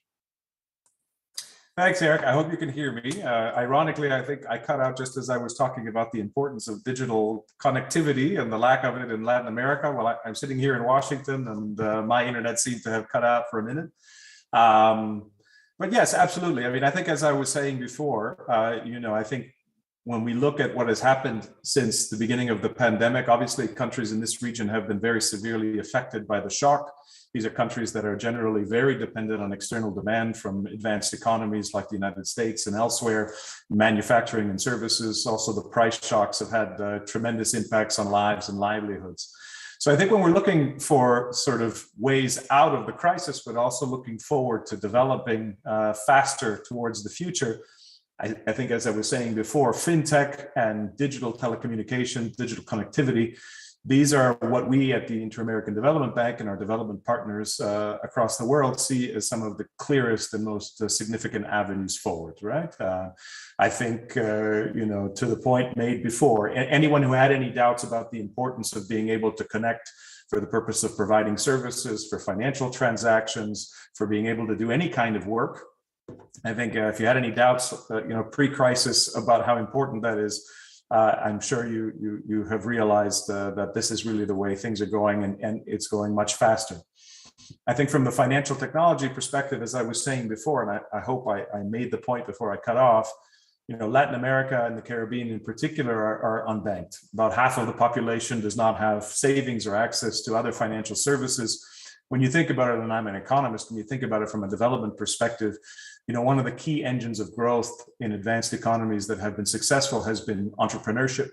Thanks, Eric. I hope you can hear me. Ironically, I think I cut out just as I was talking about the importance of digital connectivity and the lack of it in Latin America. Well, I'm sitting here in Washington, and my internet seems to have cut out for a minute. But yes, absolutely. I mean, I think as I was saying before, I think when we look at what has happened since the beginning of the pandemic, obviously countries in this region have been very severely affected by the shock. These are countries that are generally very dependent on external demand from advanced economies like the United States and elsewhere, manufacturing and services. Also, the price shocks have had tremendous impacts on lives and livelihoods. So I think when we're looking for sort of ways out of the crisis, but also looking forward to developing faster towards the future, I think, as I was saying before, fintech and digital telecommunication, digital connectivity, these are what we at the Inter-American Development Bank and our development partners across the world see as some of the clearest and most significant avenues forward, right? I think, to the point made before, anyone who had any doubts about the importance of being able to connect for the purpose of providing services, for financial transactions, for being able to do any kind of work, I think if you had any doubts, pre-crisis about how important that is, I'm sure you have realized that this is really the way things are going, and it's going much faster. I think from the financial technology perspective, as I was saying before, and I hope I made the point before I cut off, Latin America and the Caribbean in particular are unbanked. About half of the population does not have savings or access to other financial services. When you think about it, and I'm an economist, when you think about it from a development perspective, one of the key engines of growth in advanced economies that have been successful has been entrepreneurship,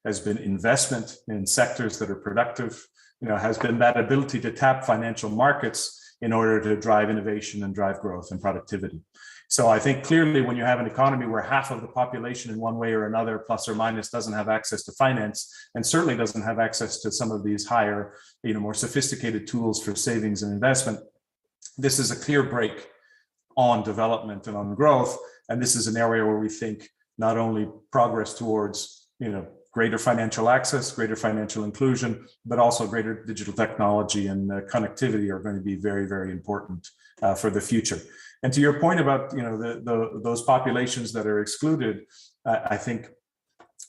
has been investment in sectors that are productive, has been that ability to tap financial markets in order to drive innovation and drive growth and productivity. So I think clearly when you have an economy where half of the population in one way or another, plus or minus, doesn't have access to finance, and certainly doesn't have access to some of these higher, more sophisticated tools for savings and investment, this is a clear break on development and on growth. And this is an area where we think not only progress towards, greater financial access, greater financial inclusion, but also greater digital technology and connectivity are going to be very, very important for the future. And to your point about, those populations that are excluded, I think,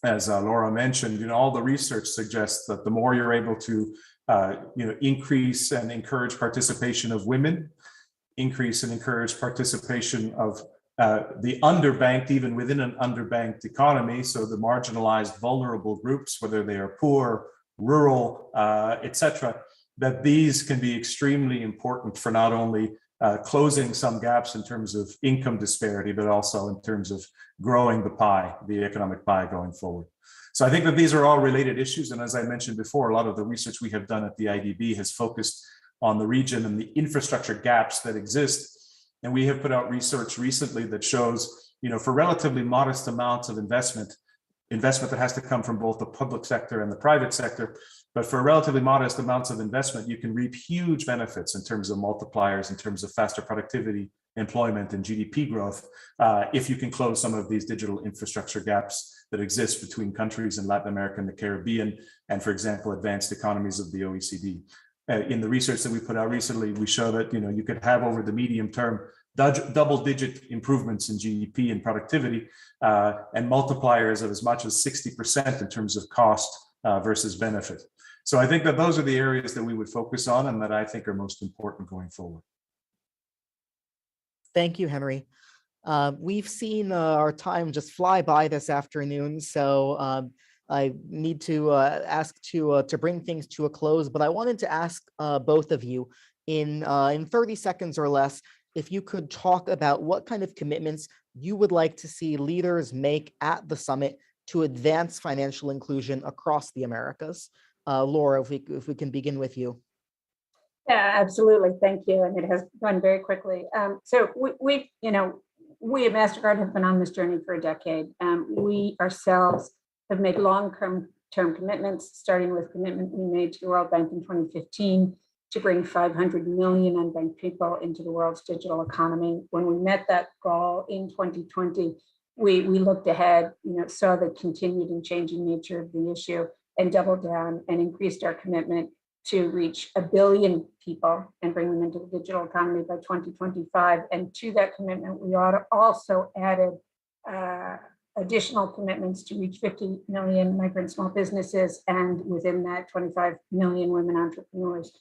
as Laura mentioned, all the research suggests that the more you're able to, increase and encourage participation of women, increase and encourage participation of the underbanked, even within an underbanked economy. So the marginalized, vulnerable groups, whether they are poor, rural, etc., that these can be extremely important for not only closing some gaps in terms of income disparity, but also in terms of growing the pie, the economic pie going forward. So I think that these are all related issues. And as I mentioned before, a lot of the research we have done at the IDB has focused on the region and the infrastructure gaps that exist. And we have put out research recently that shows, for relatively modest amounts of investment that has to come from both the public sector and the private sector, but for relatively modest amounts of investment, you can reap huge benefits in terms of multipliers, in terms of faster productivity, employment, and GDP growth, if you can close some of these digital infrastructure gaps that exist between countries in Latin America and the Caribbean, and, for example, advanced economies of the OECD. In the research that we put out recently, we show that you could have over the medium term double-digit improvements in GDP and productivity, and multipliers of as much as 60% in terms of cost versus benefit. So I think that those are the areas that we would focus on and that I think are most important going forward. Thank you, Henry. We've seen our time just fly by this afternoon, so I need to ask to bring things to a close, but I wanted to ask both of you in 30 seconds or less, if you could talk about what kind of commitments you would like to see leaders make at the summit to advance financial inclusion across the Americas. Laura, if we can begin with you. Yeah, absolutely. Thank you. And it has gone very quickly. So we at MasterCard have been on this journey for a decade. We ourselves have made long-term commitments, starting with commitment we made to the World Bank in 2015 to bring 500 million unbanked people into the world's digital economy. When we met that goal in 2020, we looked ahead, saw the continued and changing nature of the issue, and doubled down and increased our commitment to reach 1 billion people and bring them into the digital economy by 2025. And to that commitment, we also added additional commitments to reach 50 million micro and small businesses, and within that, 25 million women entrepreneurs.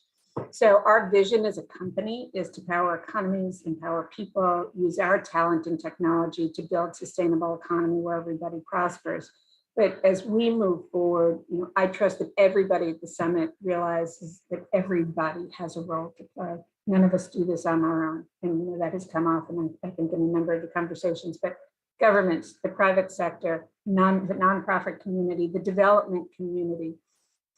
So our vision as a company is to power economies, empower people, use our talent and technology to build sustainable economy where everybody prospers. But as we move forward, I trust that everybody at the summit realizes that everybody has a role to play. None of us do this on our own, and that has come off, and I think in a number of the conversations. But governments, the private sector, the nonprofit community, the development community,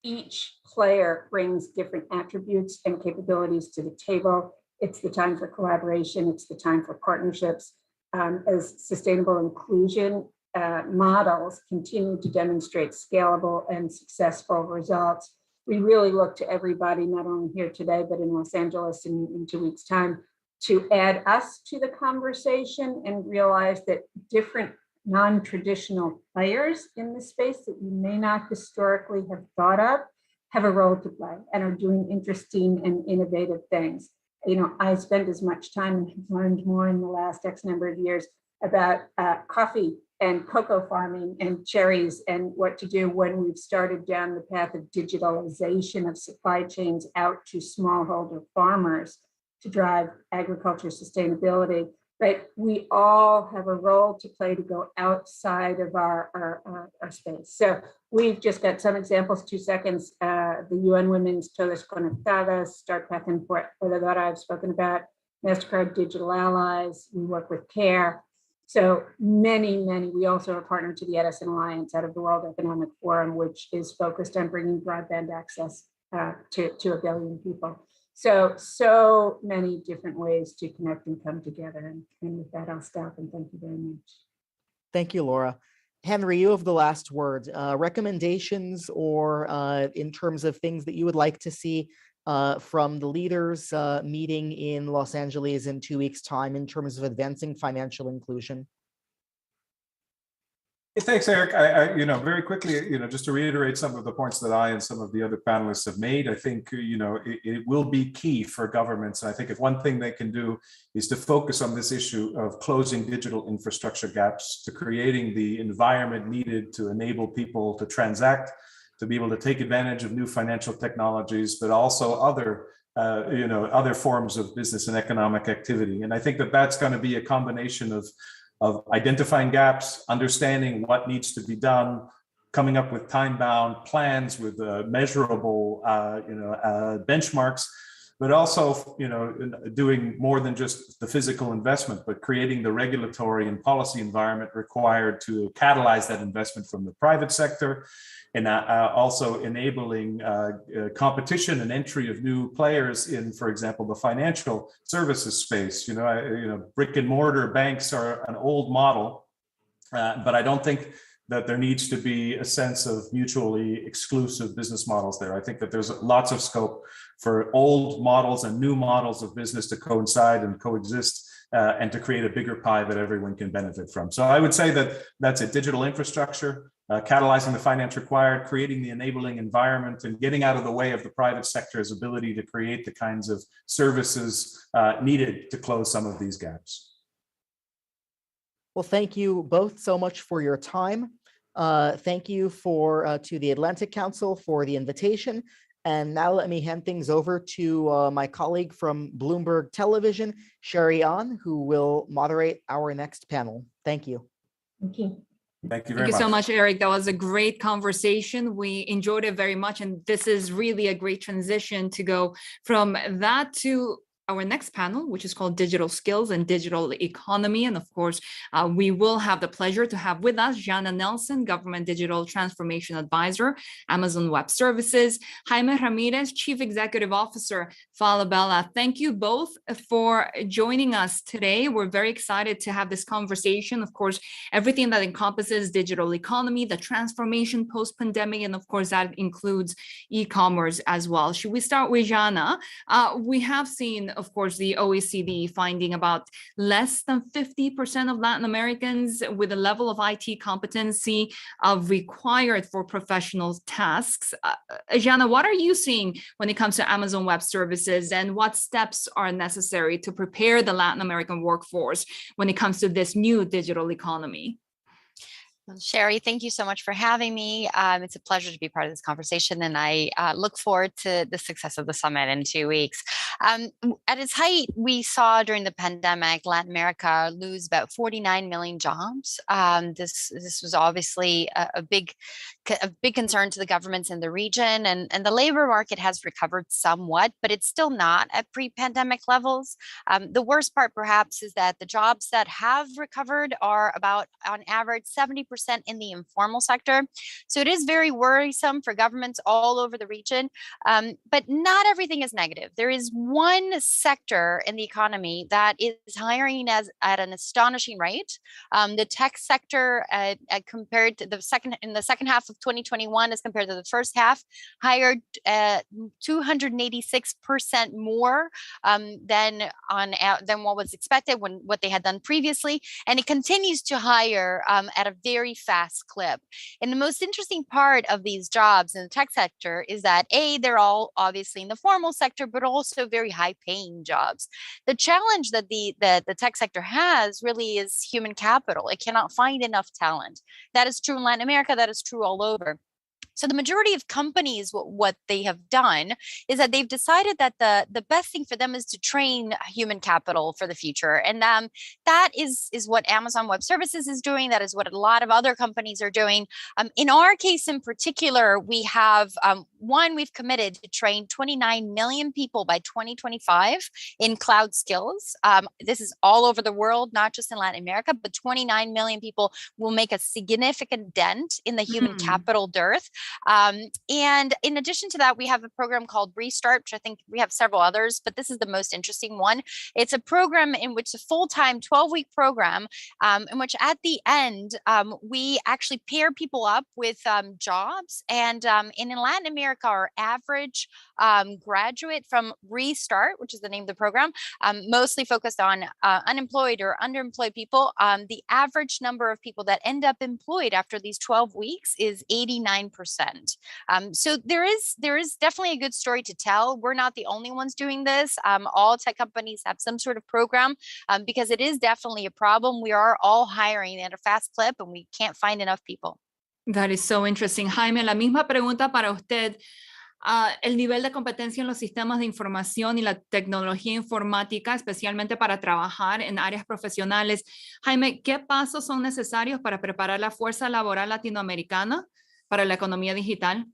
each player brings different attributes and capabilities to the table. It's the time for collaboration. It's the time for partnerships. As sustainable inclusion models continue to demonstrate scalable and successful results, we really look to everybody, not only here today, but in Los Angeles in 2 weeks' time, to add us to the conversation and realize that different non-traditional players in the space that you may not historically have thought of have a role to play and are doing interesting and innovative things. You know, I spent as much time and have learned more in the last X number of years about coffee and cocoa farming and cherries and what to do when we've started down the path of digitalization of supply chains out to smallholder farmers to drive agriculture sustainability. Right, we all have a role to play to go outside of our space. So we've just got some examples, 2 seconds. The UN Women's Todas Conectadas, Start Path and Formadora I've spoken about, MasterCard Digital Allies, we work with CARE. So many, we also are partnered to the Edison Alliance out of the World Economic Forum, which is focused on bringing broadband access to 1 billion people. So many different ways to connect and come together. And with that, I'll stop and thank you very much. Thank you, Laura. Henry, you have the last word. Recommendations or in terms of things that you would like to see from the leaders meeting in Los Angeles in 2 weeks' time in terms of advancing financial inclusion? Thanks, Eric. I very quickly, just to reiterate some of the points that I and some of the other panelists have made, I think, it will be key for governments. And I think if one thing they can do is to focus on this issue of closing digital infrastructure gaps, to creating the environment needed to enable people to transact, to be able to take advantage of new financial technologies, but also other forms of business and economic activity. And I think that that's going to be a combination of identifying gaps, understanding what needs to be done, coming up with time-bound plans with measurable, benchmarks, but also, doing more than just the physical investment, but creating the regulatory and policy environment required to catalyze that investment from the private sector, and also enabling competition and entry of new players in, for example, the financial services space. Brick and mortar banks are an old model, but I don't think that there needs to be a sense of mutually exclusive business models there. I think that there's lots of scope for old models and new models of business to coincide and coexist and to create a bigger pie that everyone can benefit from. So I would say that that's it: digital infrastructure, catalyzing the finance required, creating the enabling environment, and getting out of the way of the private sector's ability to create the kinds of services needed to close some of these gaps. Well, thank you both so much for your time. Thank you to the Atlantic Council for the invitation. And now let me hand things over to my colleague from Bloomberg Television, Sherry An, who will moderate our next panel. Thank you. Thank you. Thank you very much. Thank you so much, Eric. That was a great conversation. We enjoyed it very much. And this is really a great transition to go from that to our next panel, which is called Digital Skills and Digital Economy. And of course, we will have the pleasure to have with us Jana Nelson, Government Digital Transformation Advisor, Amazon Web Services, Jaime Ramirez, Chief Executive Officer, Falabella. Thank you both for joining us today. We're very excited to have this conversation. Of course, everything that encompasses digital economy, the transformation post-pandemic, and of course, that includes e-commerce as well. Should we start with Jana? We have seen, of course, the OECD finding about less than 50% of Latin Americans with a level of IT competency required for professional tasks. Jana, what are you seeing when it comes to Amazon Web Services, and what steps are necessary to prepare the Latin American workforce when it comes to this new digital economy? Sherry, thank you so much for having me. It's a pleasure to be part of this conversation, and I look forward to the success of the summit in 2 weeks. At its height, we saw during the pandemic, Latin America lose about 49 million jobs. This was obviously a big a big concern to the governments in the region, and the labor market has recovered somewhat, but it's still not at pre-pandemic levels. The worst part perhaps is that the jobs that have recovered are about, on average, 70% in the informal sector. So it is very worrisome for governments all over the region, but not everything is negative. There is one sector in the economy that is hiring at an astonishing rate. The tech sector, compared to in the second half of 2021 as compared to the first half, hired 286% more than what was expected what they had done previously, and it continues to hire at a very fast clip. And the most interesting part of these jobs in the tech sector is that they're all obviously in the formal sector, but also very high-paying jobs. The challenge that the tech sector has really is human capital. It cannot find enough talent. That is true in Latin America. That is true all over. So the majority of companies, what they have done is that they've decided that the best thing for them is to train human capital for the future. And that is what Amazon Web Services is doing. That is what a lot of other companies are doing. In our case in particular, we have, we've committed to train 29 million people by 2025 in cloud skills. This is all over the world, not just in Latin America, but 29 million people will make a significant dent in the human capital dearth. And in addition to that, we have a program called Restart, which I think we have several others, but this is the most interesting one. It's a program in which a full-time 12-week program in which at the end, we actually pair people up with jobs. And in Latin America, our average graduate from Restart, which is the name of the program, mostly focused on unemployed or underemployed people, the average number of people that end up employed after these 12 weeks is 89%. So there is definitely a good story to tell. We're not the only ones doing this. All tech companies have some sort of program because it is definitely a problem. We are all hiring at a fast clip and we can't find enough people. That is so interesting. Jaime, la misma pregunta para usted. El nivel de competencia en los sistemas de información y la tecnología informática, especialmente para trabajar en áreas profesionales. Jaime, ¿qué pasos son necesarios para preparar la fuerza laboral latinoamericana para la economía digital?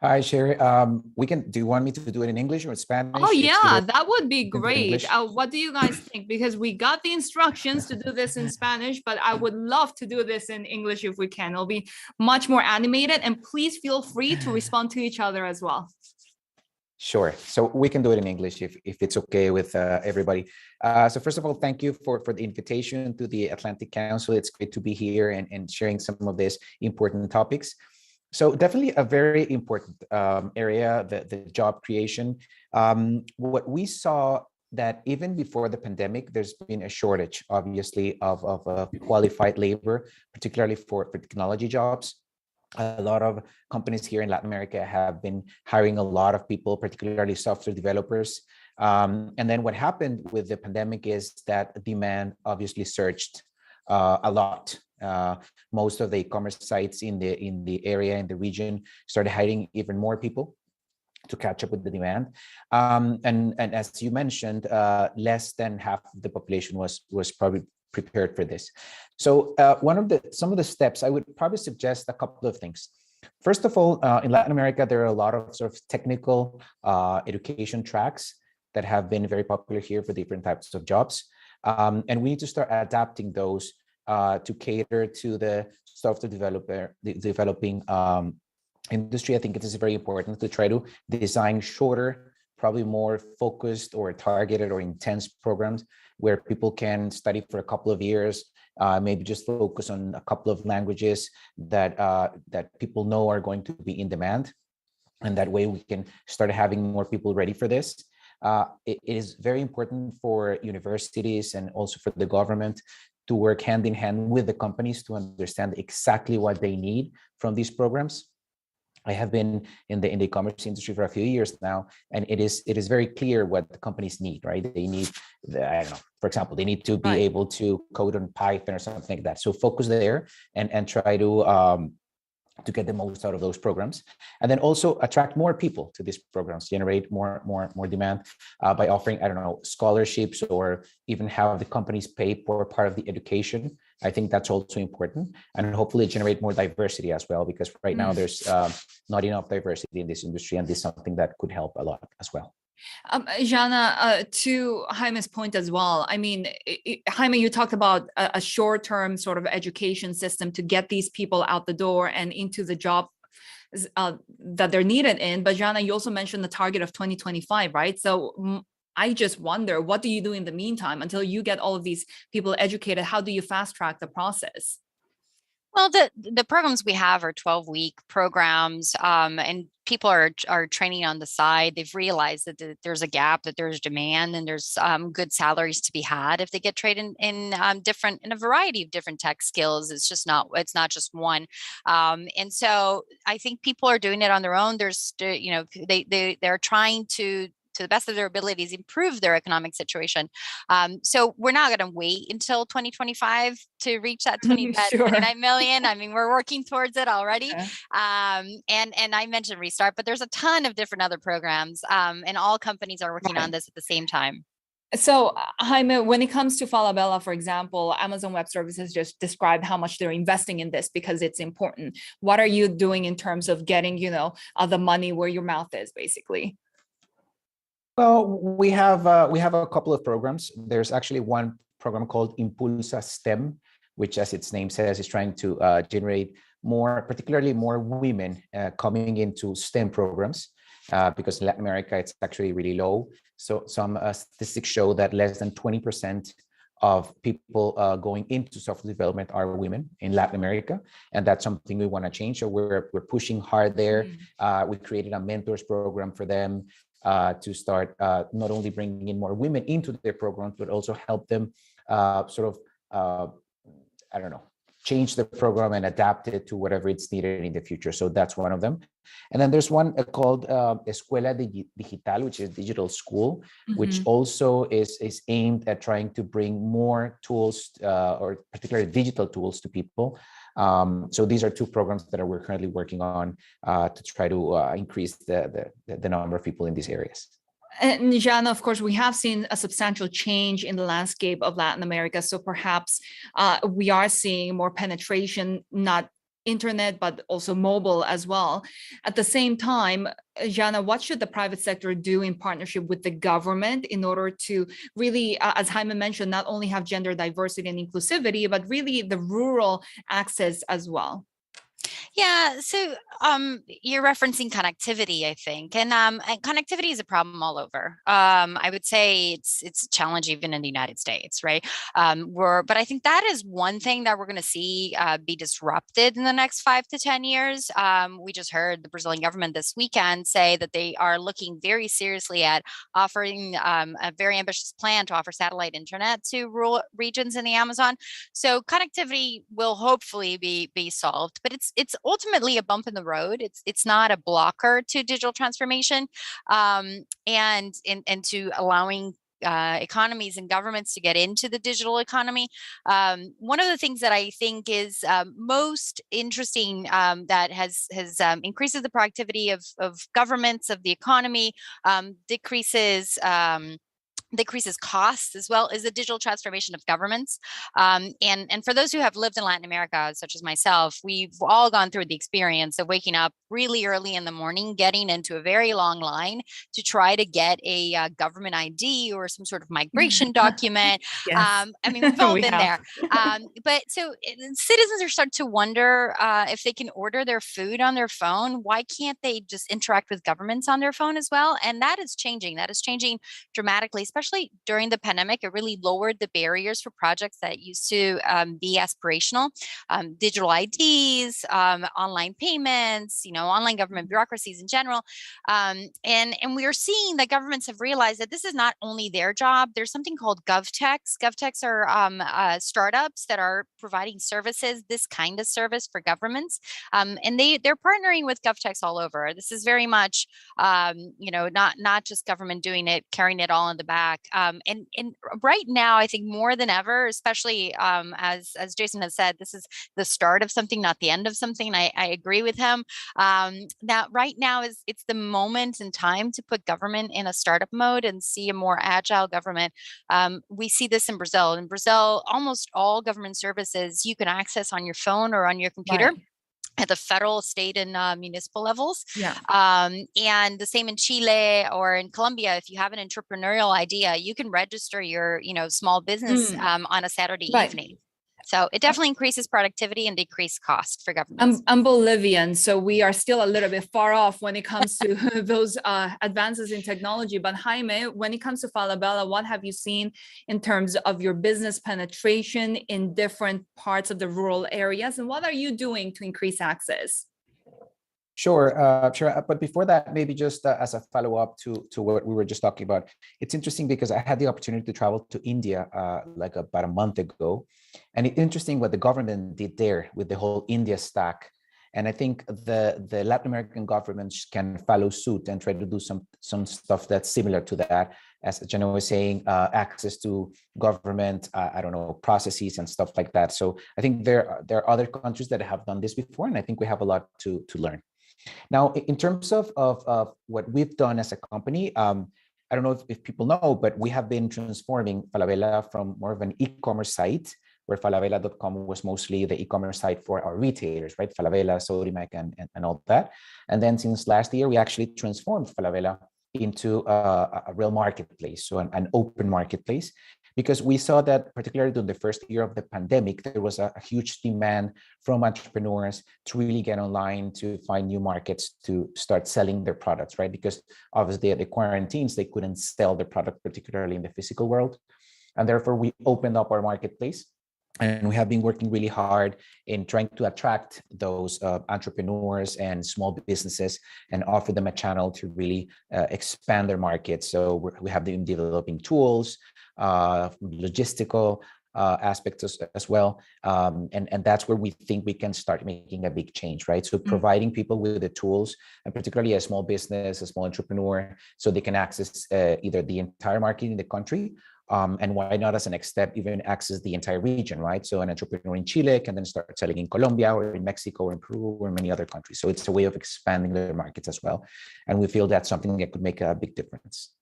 Hi, Sherry. Do you want me to do it in English or Spanish? Oh, yeah, that would be great. What do you guys think? Because we got the instructions to do this in Spanish, but I would love to do this in English if we can. It'll be much more animated, and please feel free to respond to each other as well. Sure. So we can do it in English if it's okay with everybody. So first of all, thank you for the invitation to the Atlantic Council. It's great to be here and sharing some of these important topics. So definitely a very important area, the job creation. What we saw that even before the pandemic, there's been a shortage, obviously, of qualified labor, particularly for technology jobs. A lot of companies here in Latin America have been hiring a lot of people, particularly software developers. And then what happened with the pandemic is that demand obviously surged a lot. Most of the e-commerce sites in the area, in the region, started hiring even more people to catch up with the demand. And as you mentioned, less than half of the population was probably prepared for this. So some of the steps, I would probably suggest a couple of things. First of all, in Latin America, there are a lot of sort of technical education tracks that have been very popular here for different types of jobs. And we need to start adapting those to cater to the software developing industry. I think it is very important to try to design shorter, probably more focused or targeted or intense programs where people can study for a couple of years, maybe just focus on a couple of languages that people know are going to be in demand. And that way we can start having more people ready for this. It is very important for universities and also for the government to work hand in hand with the companies to understand exactly what they need from these programs. I have been in the e-commerce industry for a few years now, and it is very clear what the companies need, right? They need, I don't know, for example, they need to be able to code on Python or something like that. So focus there and try to get the most out of those programs, and then also attract more people to these programs, generate more demand by offering, I don't know, scholarships, or even have the companies pay for part of the education I think that's also important, and hopefully generate more diversity as well, because right now there's not enough diversity in this industry, and this is something that could help a lot as well. Jana, to Jaime's point as well, I mean, Jaime, you talked about a short-term sort of education system to get these people out the door and into the job that they're needed in. But Jana, you also mentioned the target of 2025, right? So I just wonder, what do you do in the meantime until you get all of these people educated? How do you fast track the process? Well, the programs we have are 12-week programs, and people are training on the side. They've realized that there's a gap, that there's demand, and there's good salaries to be had if they get trained in a variety of different tech skills. It's not just one. And so I think people are doing it on their own. There's, they're trying to the best of their abilities, improve their economic situation. So we're not going to wait until 2025 to reach that 29 million. I mean, we're working towards it already. Okay. And I mentioned Restart, but there's a ton of different other programs, and all companies are working on this at the same time. So, Jaime, when it comes to Falabella, for example, Amazon Web Services just described how much they're investing in this because it's important. What are you doing in terms of getting, the money where your mouth is, basically? Well, we have a couple of programs. There's actually one program called Impulsa STEM, which, as its name says, is trying to generate particularly more women coming into STEM programs, because in Latin America, it's actually really low. So some statistics show that less than 20% of people going into software development are women in Latin America, and that's something we want to change. So we're pushing hard there. We created a mentors program for them to start not only bringing in more women into their programs, but also help them change the program and adapt it to whatever it's needed in the future. So that's one of them. And then there's one called Escuela Digital, which is digital school, which also is aimed at trying to bring more tools, or particularly digital tools, to people. So these are two programs that we're currently working on to try to increase the number of people in these areas. And Jana, of course, we have seen a substantial change in the landscape of Latin America. So perhaps we are seeing more penetration, not internet, but also mobile as well. At the same time, Jana, what should the private sector do in partnership with the government in order to really, as Jaime mentioned, not only have gender diversity and inclusivity, but really the rural access as well? Yeah, so you're referencing connectivity, I think, and connectivity is a problem all over. I would say it's a challenge even in the United States, right? But I think that is one thing that we're going to see be disrupted in the next 5 to 10 years. We just heard the Brazilian government this weekend say that they are looking very seriously at offering a very ambitious plan to offer satellite internet to rural regions in the Amazon. So connectivity will hopefully be solved, but it's ultimately a bump in the road. It's not a blocker to digital transformation, and to allowing economies and governments to get into the digital economy. One of the things that I think is most interesting, that has increases the productivity of governments, of the economy, decreases costs as well, is the digital transformation of governments. And for those who have lived in Latin America, such as myself, we've all gone through the experience of waking up really early in the morning, getting into a very long line to try to get a government ID or some sort of migration document. Yes. I mean, we've all been there. But so citizens are starting to wonder if they can order their food on their phone. Why can't they just interact with governments on their phone as well? And that is changing. That is changing dramatically, especially during the pandemic. It really lowered the barriers for projects that used to be aspirational. Digital IDs, online payments, online government bureaucracies in general. And we are seeing that governments have realized that this is not only their job. There's something called GovTechs. GovTechs are startups that are providing services, this kind of service for governments. And they're partnering with GovTechs all over. This is very much, not just government doing it, carrying it all in the back. back. And right now, I think more than ever, especially as Jason has said, this is the start of something, not the end of something. I agree with him. Now, right now it's the moment in time to put government in a startup mode and see a more agile government. We see this in Brazil. In Brazil, almost all government services you can access on your phone or on your computer. Right. At the federal, state, and municipal levels. Yeah. And the same in Chile or in Colombia. If you have an entrepreneurial idea, you can register your, small business on a Saturday Right. evening. So it definitely increases productivity and decreases cost for governments. I'm Bolivian, so we are still a little bit far off when it comes to those advances in technology. But Jaime, when it comes to Falabella, what have you seen in terms of your business penetration in different parts of the rural areas? And what are you doing to increase access? Sure. But before that, maybe just as a follow-up to what we were just talking about, it's interesting because I had the opportunity to travel to India like about a month ago. And it's interesting what the government did there with the whole India stack. And I think the Latin American governments can follow suit and try to do some stuff that's similar to that. As Jenna was saying, access to government, processes and stuff like that. So I think there are other countries that have done this before, and I think we have a lot to learn. Now, in terms of what we've done as a company, I don't know if people know, but we have been transforming Falabella from more of an e-commerce site, where falabella.com was mostly the e-commerce site for our retailers, right? Falabella, Sodimac, and all that. And then since last year, we actually transformed Falabella into a real marketplace, so an open marketplace, because we saw that particularly during the first year of the pandemic, there was a huge demand from entrepreneurs to really get online, to find new markets, to start selling their products, right? Because obviously at the quarantines, they couldn't sell their product, particularly in the physical world. And therefore we opened up our marketplace. And we have been working really hard in trying to attract those entrepreneurs and small businesses and offer them a channel to really expand their market. So we have been developing tools, logistical aspects as well. And that's where we think we can start making a big change, right? So providing people with the tools, and particularly a small business, a small entrepreneur, so they can access either the entire market in the country, and why not, as a next step, even access the entire region, right? So an entrepreneur in Chile can then start selling in Colombia or in Mexico or in Peru or many other countries. So it's a way of expanding their markets as well. And we feel that's something that could make a big difference.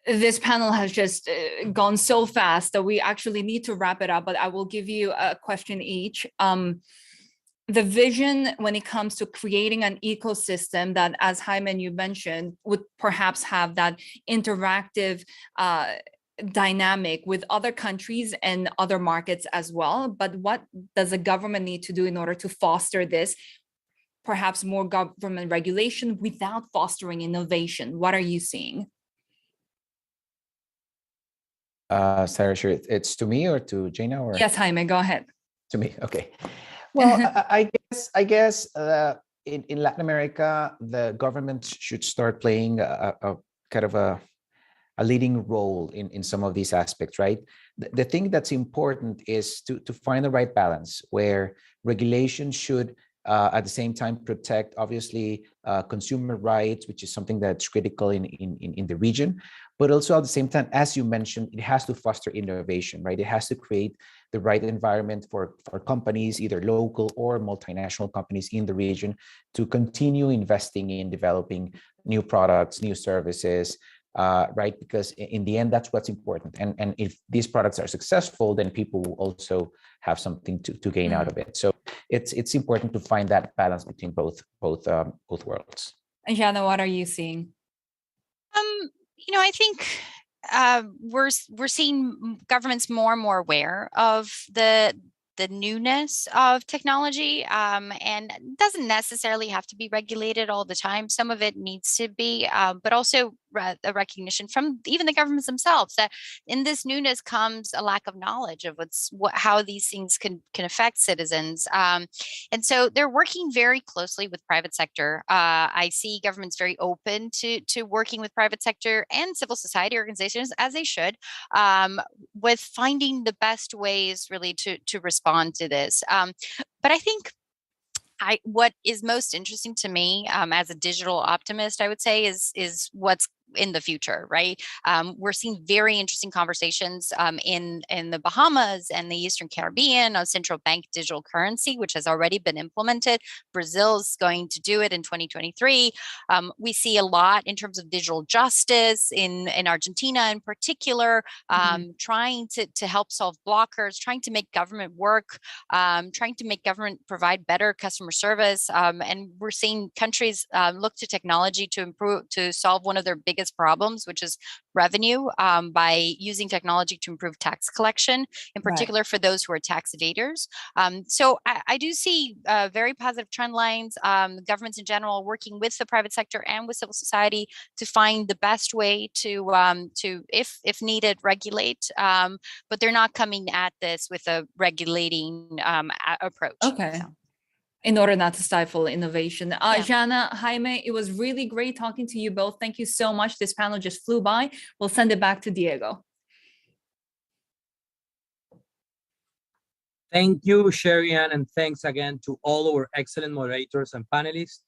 This panel has just gone so fast that we actually need to wrap it up, but I will give you a question each. The vision when it comes to creating an ecosystem that, as Jaime, you mentioned, would perhaps have that interactive dynamic with other countries and other markets as well. But what does the government need to do in order to foster this? Perhaps more government regulation without fostering innovation. What are you seeing? Sarah, sure. It's to me or to Jaina? Or yes, Jaime, go ahead. To me, okay. Well, I guess in Latin America, the government should start playing a kind of a leading role in some of these aspects, right? The thing that's important is to find the right balance, where regulation should at the same time protect, obviously, consumer rights, which is something that's critical in the region. But also at the same time, as you mentioned, it has to foster innovation, right? It has to create the right environment for companies, either local or multinational companies in the region, to continue investing in developing new products, new services, right? Because in the end, that's what's important. And if these products are successful, then people will also have something to gain out of it. So it's important to find that balance between both worlds. And Jana, what are you seeing? I think we're seeing governments more and more aware of the newness of technology, and it doesn't necessarily have to be regulated all the time. Some of it needs to be, but also a recognition from even the governments themselves that in this newness comes a lack of knowledge of how these things can affect citizens. And so they're working very closely with private sector. I see governments very open to working with private sector and civil society organizations, as they should, with finding the best ways really to respond to this. But I think what is most interesting to me as a digital optimist, I would say, is what's in the future, right? We're seeing very interesting conversations in the Bahamas and the Eastern Caribbean on central bank digital currency, which has already been implemented. Brazil's going to do it in 2023. We see a lot in terms of digital justice in Argentina in particular, trying to help solve blockers, trying to make government work, trying to make government provide better customer service. And we're seeing countries look to technology to solve one of their biggest problems, which is revenue, by using technology to improve tax collection, in particular for those who are tax evaders. So I do see very positive trend lines, governments in general working with the private sector and with civil society to find the best way to if needed, regulate, but they're not coming at this with a regulating approach. Okay. So. In order not to stifle innovation. Yeah. Jana, Jaime, it was really great talking to you both. Thank you so much. This panel just flew by. We'll send it back to Diego. Thank you, Sherry Ann, and thanks again to all our excellent moderators and panelists.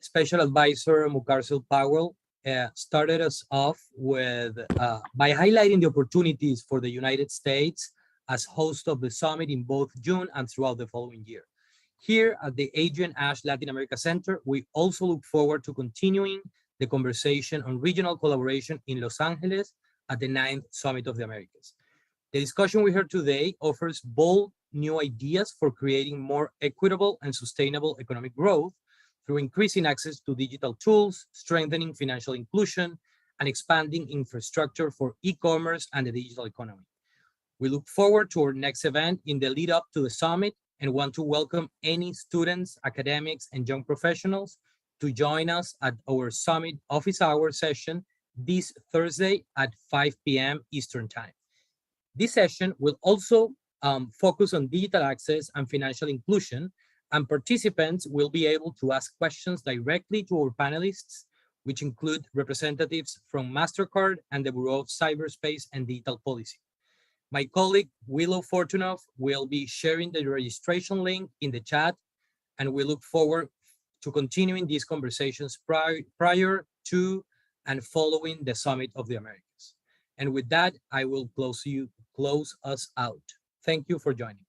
Special Advisor Mukarsil Powell started us off with by highlighting the opportunities for the United States as host of the summit in both June and throughout the following year. Here at the Adrian Ash Latin America Center, we also look forward to continuing the conversation on regional collaboration in Los Angeles at the 9th Summit of the Americas. The discussion we heard today offers bold new ideas for creating more equitable and sustainable economic growth through increasing access to digital tools, strengthening financial inclusion, and expanding infrastructure for e-commerce and the digital economy. We look forward to our next event in the lead up to the summit and want to welcome any students, academics, and young professionals to join us at our summit office hour session this Thursday at 5 p.m. Eastern Time. This session will also focus on digital access and financial inclusion, and participants will be able to ask questions directly to our panelists, which include representatives from MasterCard and the Bureau of Cyberspace and Digital Policy. My colleague, Willow Fortunoff, will be sharing the registration link in the chat, and we look forward to continuing these conversations prior to and following the Summit of the Americas. And with that, I will close us out. Thank you for joining.